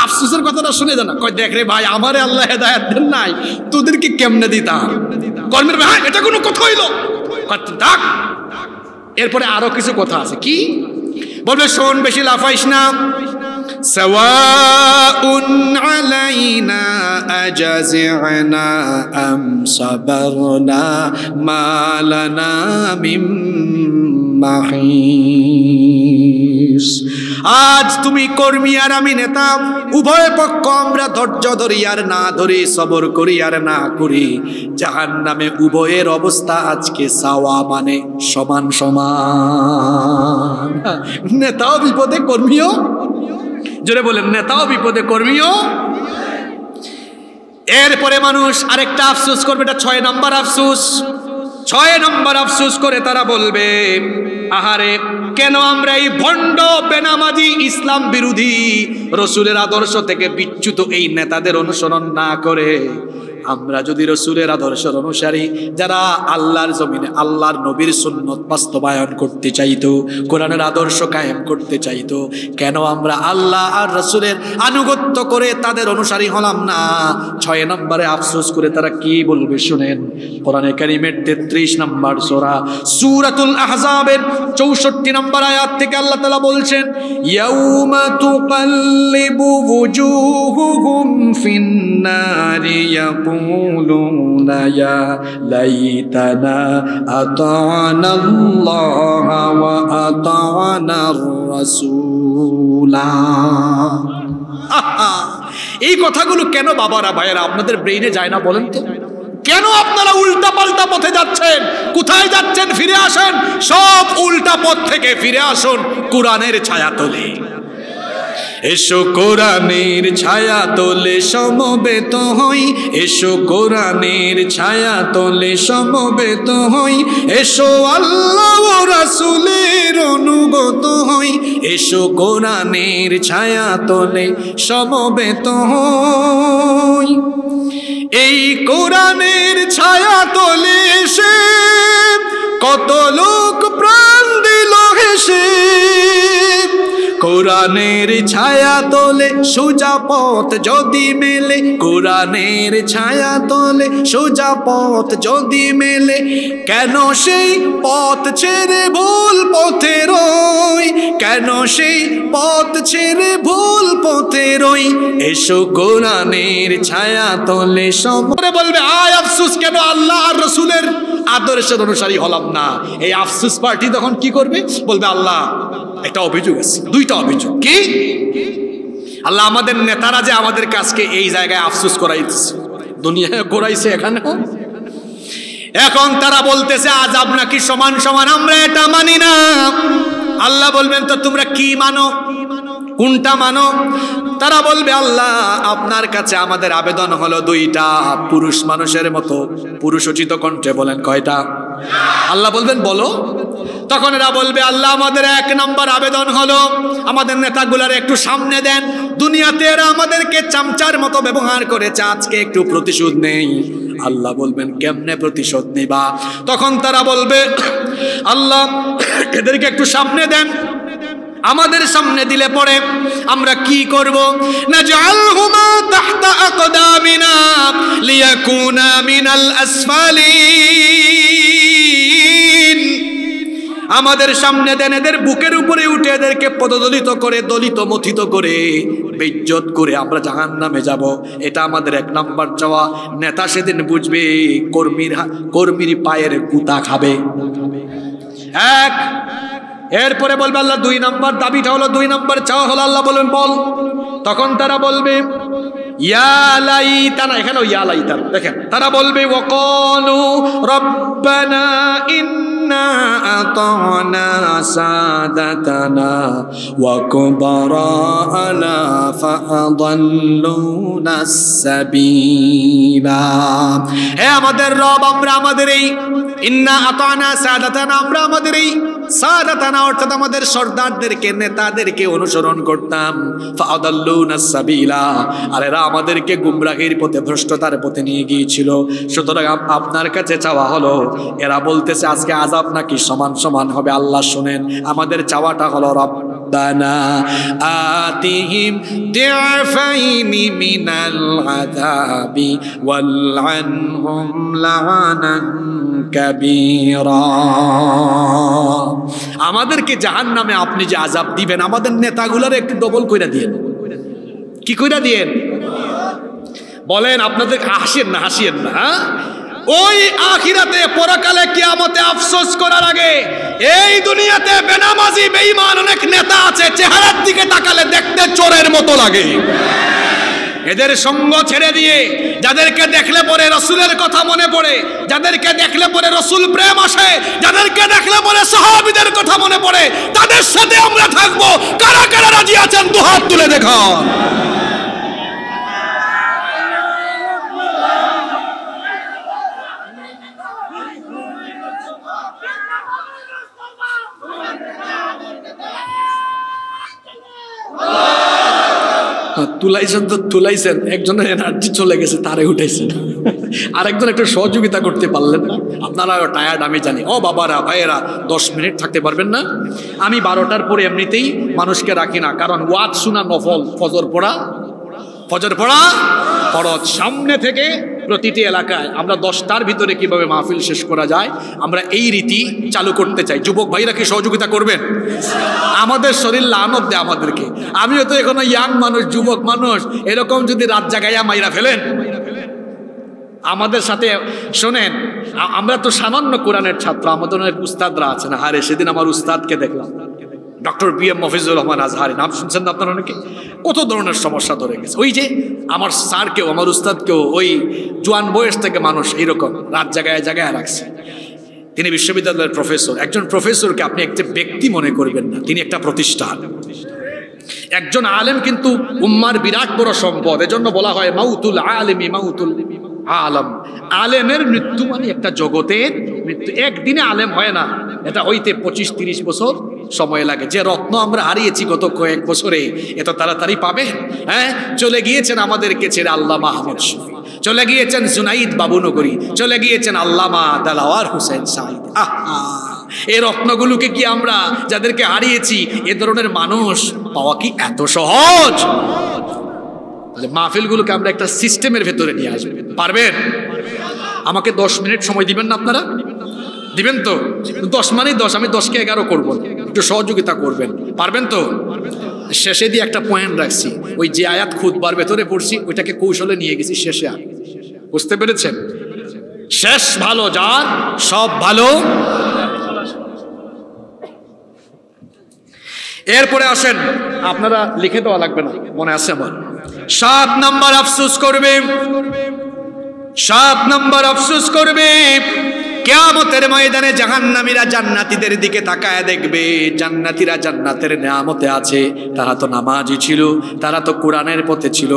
আফসোসের কথাটা শুনে জানা, কয় দেখ রে ভাই, আমারে আল্লাহ হেদায়েত দেন নাই, তোদেরকে কেমনে দিতাম? কর্মীর ভাই, এটা কোনো কথা হইল? ডাক। এরপরে আরো কিছু কথা আছে। কি বলবে? শোন, বেশি লাফাইস না। সাওয়াউন আলাইনা আজাজি'না আম সাবারনা মা লানা মিন মাহিস। আজ তুমি কর্মী আর আমি নেতা, উভয় পক্ষ আমরা ধৈর্য ধরি আর না ধরি, সবর করি আর না করি, জাহান্নামে উভয়ের অবস্থা আজকে সাওয়া, মানে সমান সমান। নেতাও বিপদে, কর্মীও, জোরে বলেন, নেতাও বিপদে, কর্মীও। এরপরে মানুষ আরেকটা আফসোস করবে, এটা 6 নম্বর আফসোস। 6 নম্বর আফসোস করে তারা বলবে, আহারে কেন আমরা এই ভণ্ড বেনামাজি ইসলাম বিরোধী রসুলের আদর্শ থেকে বিচ্যুত এই নেতাদের অনুসরণ না করে আমরা যদি রসুলের আদর্শের অনুসারী, যারা আল্লাহর জমিনে আল্লাহর নবীর সুন্নত বাস্তবায়ন করতে চাইতো, কোরআনের আদর্শ কায়েম করতে চাইতো, কেন আমরা আল্লাহ আর রসুলের আনুগত্য করে তাদের অনুসারী হলাম না? 6 নম্বরে আফসোস করে তারা কি বলবে শুনেন। কোরআনে কারীমের 33 নম্বর সূরা সূরাতুল আহজাবের 64 নম্বর আয়াত থেকে আল্লাহ তাআলা বলছেন, ইয়াউমা তুকাল্লিবু ওয়ুজুহুহুম ফিন্নারি ইয়াকুলুনা ইয়া লাইতানা আতানাল্লাহা ওয়া আতানার রাসূলা। এই কথাগুলো কেন বাবারা, ভাইয়েরা, আপনাদের ব্রেইনে যায় না বলেন তো? কেন আপনারা উল্টা পাল্টা পথে যাচ্ছেন? কোথায় যাচ্ছেন? ফিরে আসেন, সব উল্টা পথ থেকে ফিরে আসুন কোরআনের ছায়াতলে। এসো কোরআনের ছায়া তোলে সমবেত হই, এসো কোরআনের ছায়া তোলে সমবেত হই, এসো আল্লাহ ও রাসূলের অনুগত হই, এসো কোরআনের ছায়া তোলে সমবেত হই। এই কোরআনের ছায়া তোলে এসে কত লোক প্রাণ দিল হেসে, কোরআনের ছায়া তোলে সোজা পথ যদি মেলে, কোরআনের ছায়া তোলে সোজা পথ যদি মেলে, কেন সেই পথ ছেড়ে ভুল পথে রই, কেন সেই পথ ছেড়ে ভুল পথে রই, এসো কোরআনের ছায়া তোলে সমরে বলবে আয় আফসোস কেন আল্লাহ আর রসুলের আদর্শের অনুসারী হলাম না। এই আফসোস পার্টি তখন কি করবে? বলবে আল্লাহ একটা অভিযোগ আছে, দুইটা অভিযোগ। কি? আল্লাহ আমাদের নেতারা যে আমাদের কাছকে এই জায়গায় আফসোস করাইতেছে, দুনিয়ায় করাইছে এখানেও। এখন তারা বলতেছে আযাব নাকি সমান সমান, আমরা এটা মানি না। আল্লাহ বলবেন তো তোমরা কি মানো, কোনটা মানো? তারা বলবে আল্লাহ আপনার কাছে আমাদের আবেদন হলো দুইটা, পুরুষ মানুষের মতো পুরুষোচিত কণ্ঠে বলেন কয়টা? আল্লাহ বলবেন বলো। তখন এরা বলবে আল্লাহ আমাদের 1 নম্বর আবেদন হলো আমাদের নেতাগুলার একটু সামনে দেন, দুনিয়াতে এরা আমাদেরকে চামচার মতো ব্যবহার করেছে, আজকে একটু প্রতিশোধ নেই। আল্লাহ বলবেন কেমনে প্রতিশোধ নিবা? তখন তারা বলবে আল্লাহ এদেরকে একটু সামনে দেন, আমাদের সামনে দিলে পরে আমরা কি করব? নাজআলহুমা তাহতা আকদামিনা লিয়াকুনা মিনাল আসফালিন, আমাদের সামনে দেন, এদের বুকের উপরে উঠে এদেরকে পদদলিত করে দলিত মথিত করে বেইজ্জত করে আমরা জাহান্নামে যাব। এটা আমাদের 1 নম্বর চাওয়া। নেতা সেদিন বুঝবে কর্মীর পায়ের গুতা খাবে। এক এরপরে বলবে আল্লাহ 2 নম্বর দাবিটা হলো, 2 নম্বর চাওয়া হলো আল্লাহ বলবেন বল। তখন তারা বলবে ইয়া লাইতানা, এখানেও ইয়া লাইতানা দেখেন, তারা বলবে ওয়াকালু রব্বানা ইন্না আতানা সাদাতানা ওয়া কুবারানা ফাআদাল্লুনা সাবিলা। হে আমাদের রব, আমরা আমাদের এই ইন্না আতানা সাদাতানা, আমরা আমাদের এই সাদাতানা অর্থাৎ আমাদের সর্দারদেরকে নেতাদেরকে অনুসরণ করতাম, ফাআদাল্লুনা সাবিলা, আর এরা আমাদেরকে গুমরাহির পথে ভ্রষ্টতার পথে নিয়ে গিয়েছিল। সুতরাং আপনার কাছে চাওয়া হলো, এরা বলতেছে আজকে আযাব নাকি সমান সমান হবে। আল্লাহ শুনেন, আমাদের চাওয়াটা হলো রব্বানা আতিহিম দি'ফাইনি মিনাল আযাবি ওয়ালআনহুম লা'নান কাবীরা। আমাদেরকে জাহান্নামে আপনি যে আযাব দিবেন, আমাদের নেতাগুলোর একটু ডবল কইরা দিয়েন। কি কইরা দিয়েন বলেন? আপনাদের হাসিয়েন না, হাসিয়েন না। ওই আখিরাতে পরকালে কিয়ামতে আফসোস করার আগে এই দুনিয়াতে বেনামাজি বেঈমান অনেক নেতা আছে, চেহারার দিকে তাকালে দেখতে চোরের মতো লাগে। এদের সঙ্গ ছেড়ে দিয়ে যাদেরকে দেখলে পরে রসুলের কথা মনে পড়ে, যাদেরকে দেখলে পরে রসুল প্রেম আসে, যাদেরকে দেখলে পরে সাহাবীদের কথা মনে পড়ে, তাদের সাথে আমরা থাকবো। কারা কারা রাজি আছেন দুহাত তুলে দেখান। তুলাইছেন তো তুলাইছেন, একজনের এনার্জি চলে গেছে, তারে উঠাইছেন, আরেকজন একটু সহযোগিতা করতে পারলেন না। আপনারা টায়ার্ড আমি জানি। ও বাবারা ভাইয়েরা 10 মিনিট থাকতে পারবেন না? আমি 12টার পরে এমনিতেই মানুষকে রাখি না, কারণ ওয়াজ শোনা নফল, ফজর পড়া ফরজ। সামনে থেকে প্রতিটি এলাকায় আমরা 10টার ভিতরে কিভাবে মাহফিল শেষ করা যায় আমরা এই রীতি চালু করতে চাই। যুবক ভাইরা কি সহযোগিতা করবেন? আমাদের শরীর লানত দেয় আমাদেরকে। আমিও তো এখনো ইয়াং মানুষ, যুবক মানুষ, এরকম যদি রাত জাগাইয়া মাইরা ফেলেন আমাদের সাথে। শোনেন, আমরা তো সামান্য কোরআনের ছাত্র, আমাদের অনেক উস্তাদরা আছেন। আরে সেদিন আমার উস্তাদকে দেখলাম, ডক্টর BM মফিজুর রহমান আজহারি, নাম শুনছেন না আপনারা অনেকে? কত ধরনের সমস্যা ধরে গেছে। ওই যে আমার স্যারকেও, আমার উস্তাদকেও ওই জোয়ান বয়স থেকে মানুষ এইরকম রাত জায়গায় জায়গায় রাখছে। তিনি বিশ্ববিদ্যালয়ের প্রফেসর। একজন প্রফেসরকে আপনি একটা ব্যক্তি মনে করবেন না, তিনি একটা প্রতিষ্ঠান। একজন আলেম কিন্তু উম্মার বিরাট বড় সম্পদ। এজন্য বলা হয় মাউতুল আলেমি মাউতুল আলম। আলেমের মৃত্যু মানে একটা জগতের মৃত্যু। একদিনে আলেম হয় না, এটা হইতে 25-30 বছর সময় লাগে। যে রত্ন আমরা হারিয়েছি গত কয়েক বছরে, এত তাড়াতাড়ি পাবে? হ্যাঁ, চলে গিয়েছেন আমাদেরকে ছেড়ে আল্লামা আহমদ শফী, চলে গিয়েছেন জুনাইদ বাবুনগরী, চলে গিয়েছেন আল্লামা দেলাওয়ার হোসেন সাঈদ। এই রত্নগুলোকে কি আমরা যাদেরকে হারিয়েছি, এ ধরনের মানুষ পাওয়া কি এত সহজ? মাহফিলগুলোকে আমরা একটা সিস্টেমের ভেতরে নিয়ে আসবো। পারবেন? আমাকে 10 মিনিট সময় দিবেন না আপনারা? দিবেন তো? 10 মানে 10, আমি 10কে 11 করবো, একটু সহযোগিতা করবেন। পারবেন তো? শেষে দিয়ে একটা পয়েন্ট রাখছি, ওই যে আয়াত খুতবার ভেতরে পড়ছি ওইটাকে কৌশলে নিয়ে গেছি শেষে। বুঝতে পেরেছেন? শেষ ভালো যার, সব ভালো। এরপরে আসেন, আপনারা লিখে দেওয়া লাগবে না, মনে আছে আমার। 7 নাম্বার আফসোস করবে, 7 নাম্বার আফসোস করবে। কিয়ামতের ময়দানে জাহান্নামীরা জান্নাতীদের দিকে তাকায় দেখবে, জান্নাতীরা জান্নাতের নিয়ামতে আছে। তারা তো নামাজি ছিল, তারা তো কোরআনের পথে ছিল,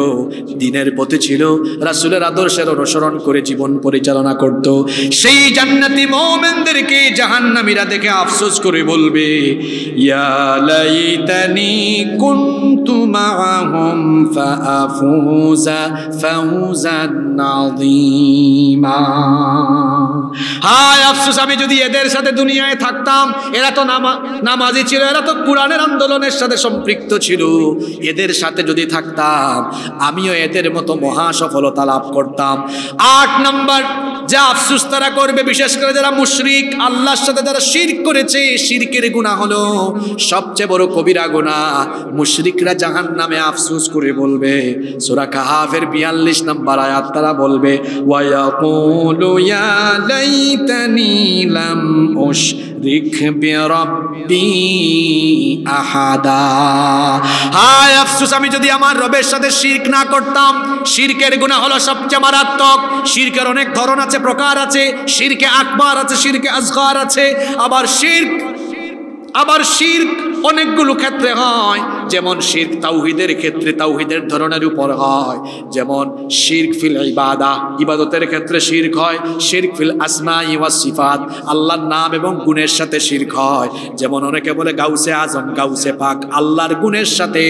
দ্বীনের পথে ছিল, রাসূলের আদর্শের অনুসরণ করে জীবন পরিচালনা করত। সেই জান্নাতি মুমিনদেরকে জাহান্নামীরা দেখে আফসোস করে বলবে, ইয়া লাইতানি কুনতু মাআহুম ফাআফুজা ফাওজান আযীমা। হায় আফসোস, আমি যদি এদের সাথে দুনিয়ায় থাকতাম। এরা তো নামাজি ছিল, এরা তো কোরআনের আন্দোলনের সাথে সম্পৃক্ত ছিল। এদের সাথে যদি থাকতাম আমিও এদের মতো মহা সফলতা লাভ করতাম। 8 নাম্বার যে আফসোস তারা করবে, বিশেষ করে যারা মুশরিক, আল্লাহর সাথে যারা শিরক করেছে, শিরকের গুনাহ হলো সবচেয়ে বড় কবিরা গুনাহ। মুশরিকরা জাহান্নামে আফসোস করে বলবে, সূরা কাহাফের 42 নাম্বার আয়াত, তারা বলবে, ওয়া ইয়াকুলু ইয়া লাইতানি লাম উশরিক বিরাব্বি আহাদা। হায় আফসোস, আমি যদি আমার রবের সাথে শিরক না করতাম। শিরকের গুনাহ হলো সবচেয়ে মারাত্মক। শিরকের অনেক ধরন আছে, প্রকার আছে। শিরকে আকবার আছে, শিরকে আসগর আছে। আবার শিরক অনেকগুলো ক্ষেত্রে হয়। যেমন শিরক তাওহীদের ক্ষেত্রে তাওহীদের ধরনের উপর হয়। যেমন শিরক ফিল ইবাদা, ইবাদতের ক্ষেত্রে শিরক হয়। শিরক ফিল আসমাই ওয়াস সিফাত, আল্লাহর নাম এবং গুণের সাথে শিরক হয়। যেমন অনেকে বলে গাউসে আজম, গাউসে পাক, আল্লাহর গুণের সাথে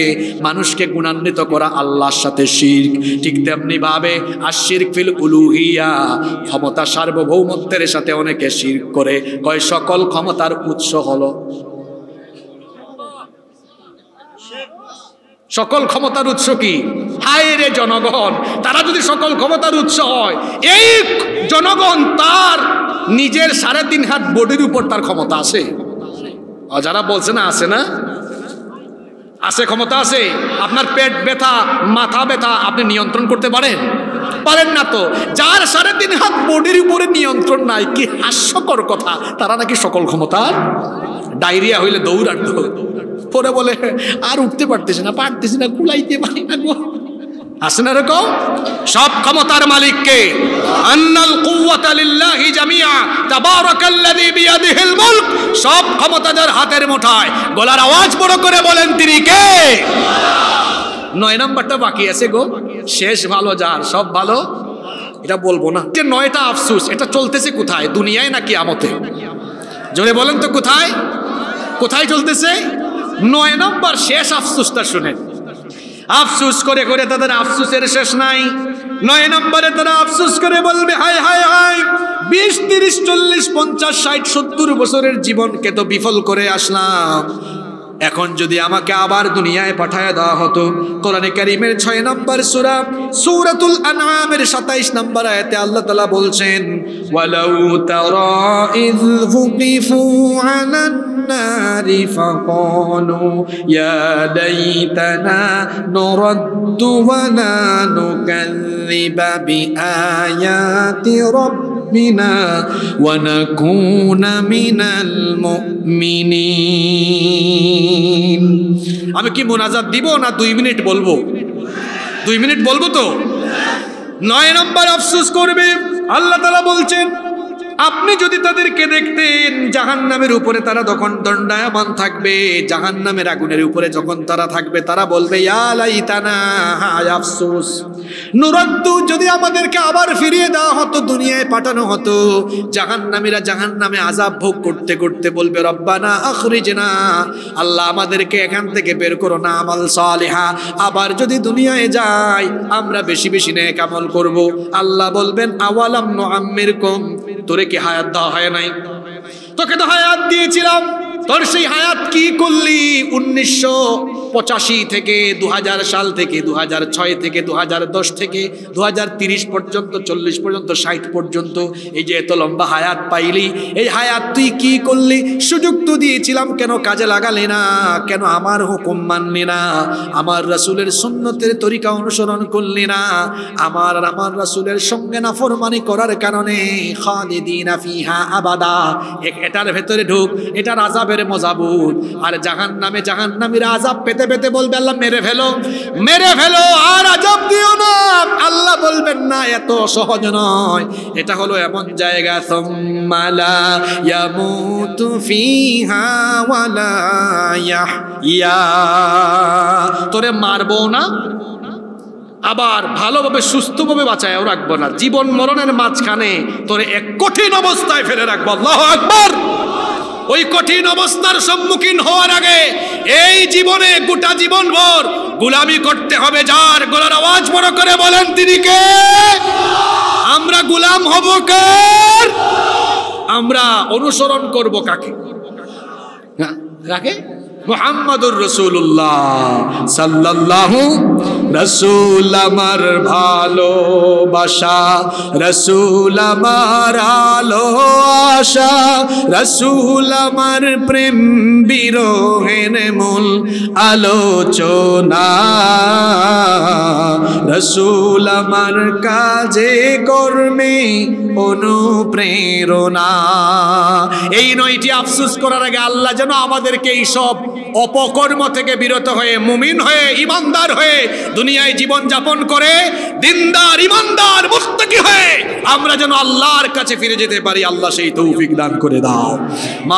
মানুষকে গুণান্বিত করা আল্লাহর সাথে শিরক। ঠিক তেমনি ভাবে আশিরক ফিল উলুহিয়া, ক্ষমতা সার্বভৌমত্বের সাথে অনেকে শিরক করে। কয় সকল ক্ষমতার উৎস হলো, সকল ক্ষমতার উৎস কি? হায় রে জনগণ, তারা যদি সকল ক্ষমতার উৎস হয়, এই জনগণ তার নিজের 3.5 হাত বডির উপর তার ক্ষমতা আছে। যারা বলছে না আছে, না আছে, ক্ষমতা আছে। আপনার পেট ব্যথা, মাথা ব্যথা আপনি নিয়ন্ত্রণ করতে পারেন? পারেন না তো। যার 3.5 হাত বডির উপরে নিয়ন্ত্রণ নাই, কি হাস্যকর কথা, তারা নাকি সকল ক্ষমতার। ডায়রিয়া হইলে দৌড়াতো, পরে বলে আর উঠতে পারতেছি না, কুলাইতে পারি না গো। আছে না এরকম? সব ক্ষমতার মালিক কে? আন্নাল কুওয়াতা লিল্লাহি জামিআ তাবারাকাল্লাযী বিয়াদিহিল মুলক। সব ক্ষমতা যার হাতের মুঠায়। গলার আওয়াজ বড় করে বলেন, তিনি কে? 9 নাম্বারটা বাকি আছে গো। শেষ ভালো যার, সব ভালো। এটা বলবো না। যে 9টা আফসোস, এটা চলতেছে কোথায়? দুনিয়ায় না কিয়ামতে? জোরে বলেন তো, কোথায় কোথায় চলতেছে? 9 নাম্বার শেষ আফসোসটা শুনেন। আফসোস করে করে তাদের আফসোসের শেষ নাই। 9 নম্বরে তারা আফসোস করে বলবে, হায় হায় হায়, 20, 30, 40, 50, 60, 70 বছরের জীবনকে তো বিফল করে আসলাম। এখন যদি আমাকে আবার দুনিয়ায় পাঠায় দেওয়া হতো। কোরআনে কারীমের 6 নম্বর সূরা সূরাতুল আনআমের 27 নম্বর আয়াতে আল্লাহ তাআলা বলছেন, ওয়ালাউ তারা ইয ফুকিফু আলান নারি ফাকালু ইয়া লাইতানা নুরাদ্দু ওয়া লা নুকাযযিবা বিআয়াতি রাব্বিনা ওয়া নাকুনা মিনাল মুমিনিন। আমি কি মুনাজাত দিব না 2 মিনিট বলবো? 2 মিনিট বলবো তো? 9 নম্বর আফসোস করবে। আল্লাহ তাআলা বলছেন, আপনি যদি তাদেরকে দেখতেন জাহান্নামের উপরে তারা তখন দণ্ডায়মান থাকবে, জাহান্নামের আগুনের উপরে যখন তারা থাকবে তারা বলবে ইয়া লাইতানা, হায় আফসোস, নুরাদ্দু, যদি আমাদেরকে আবার ফিরিয়ে দেওয়া হতো, দুনিয়ায় পাঠানো হতো। জাহান্নামীরা জাহান্নামে আযাব ভোগ করতে করতে বলবে রব্বানা আখরিজনা, আল্লাহ আমাদেরকে এখান থেকে বের করো না, আমাল সালিহা, আবার যদি দুনিয়ায় যাই আমরা বেশি বেশি নেক আমল করব। আল্লাহ বলবেন আওয়ালাম নুআম্মিরকুম, তোরে কি হায়াত দেওয়া হয় নাই? তোকে তো হায়াত দিয়েছিলাম, তোর সেই হায়াত কি করলি? 1985 থেকে 2000 সাল থেকে 2006 থেকে 2010 থেকে 2030 পর্যন্ত, 40 পর্যন্ত, 60 পর্যন্ত, এই যে এত লম্বা হায়াত পাইলি, এই হায়াত তুই কি করলি? সুযোগ তো দিয়েছিলাম, কেন কাজে লাগালি না? কেন আমার হুকুম মানলি না? আমার রাসূলের সুন্নতের তরিকা অনুসরণ করলি না? আমার রাসূলের সঙ্গে নাফরমানি করার কারণে খালিদিনা ফিহা আবাদা, এটার ভেতরে ঢুক, এটার আযাবের মজাবুত। আর জাহান্নামে জাহান্নামীরা আযাব পেতে পেতে বলবে আল্লাহ মেরে ফেলো, মেরে ফেলো, আর আযাব দিও না। আল্লাহ বলবেন না, এত সহজ নয়, এটা হলো এমন জায়গা সুম্মা লা ইয়ামুতু ফিহা ওয়ালা ইয়াহইয়া, তোরে মারবো না, আবার ভালোভাবে সুস্থভাবে বাঁচায়ও রাখবো না, জীবন মরণের মাঝখানে তোরে এক কঠিন অবস্থায় ফেলে রাখবো। আল্লাহু আকবার। ওই কঠিন অবস্থার সম্মুখীন হওয়ার আগে এই জীবনে গোটা জীবন ভর গোলামি করতে হবে যার, গলার আওয়াজ বড় করে বলেন তিনি কে? আমরা গোলাম হব কার? আমরা অনুসরণ করব কাকে? কাকে? মুহাম্মাদুর রাসূলুল্লাহ সাল্লাল্লাহু, রাসূল আমার ভালোবাসা, রাসূল আমার আলো আশা, রাসূল আমার প্রেম বিরহের মূল আলোচনা, রাসূল আমার কাজে কর্মে অনুপ্রেরণা। এই 9টি আফসোস করার আগে আল্লাহ যেন আমাদেরকে এই সব অপকর্ম থেকে বিরত হয়ে মুমিন হয়ে ইমানদার হয়ে দুনিয়ায় জীবন যাপন করে দিনদার ইমানদার মুত্তাকি হয়ে আমরা যেন আল্লাহর কাছে ফিরে যেতে পারি। আল্লাহ সেই তৌফিক দান করে দাও।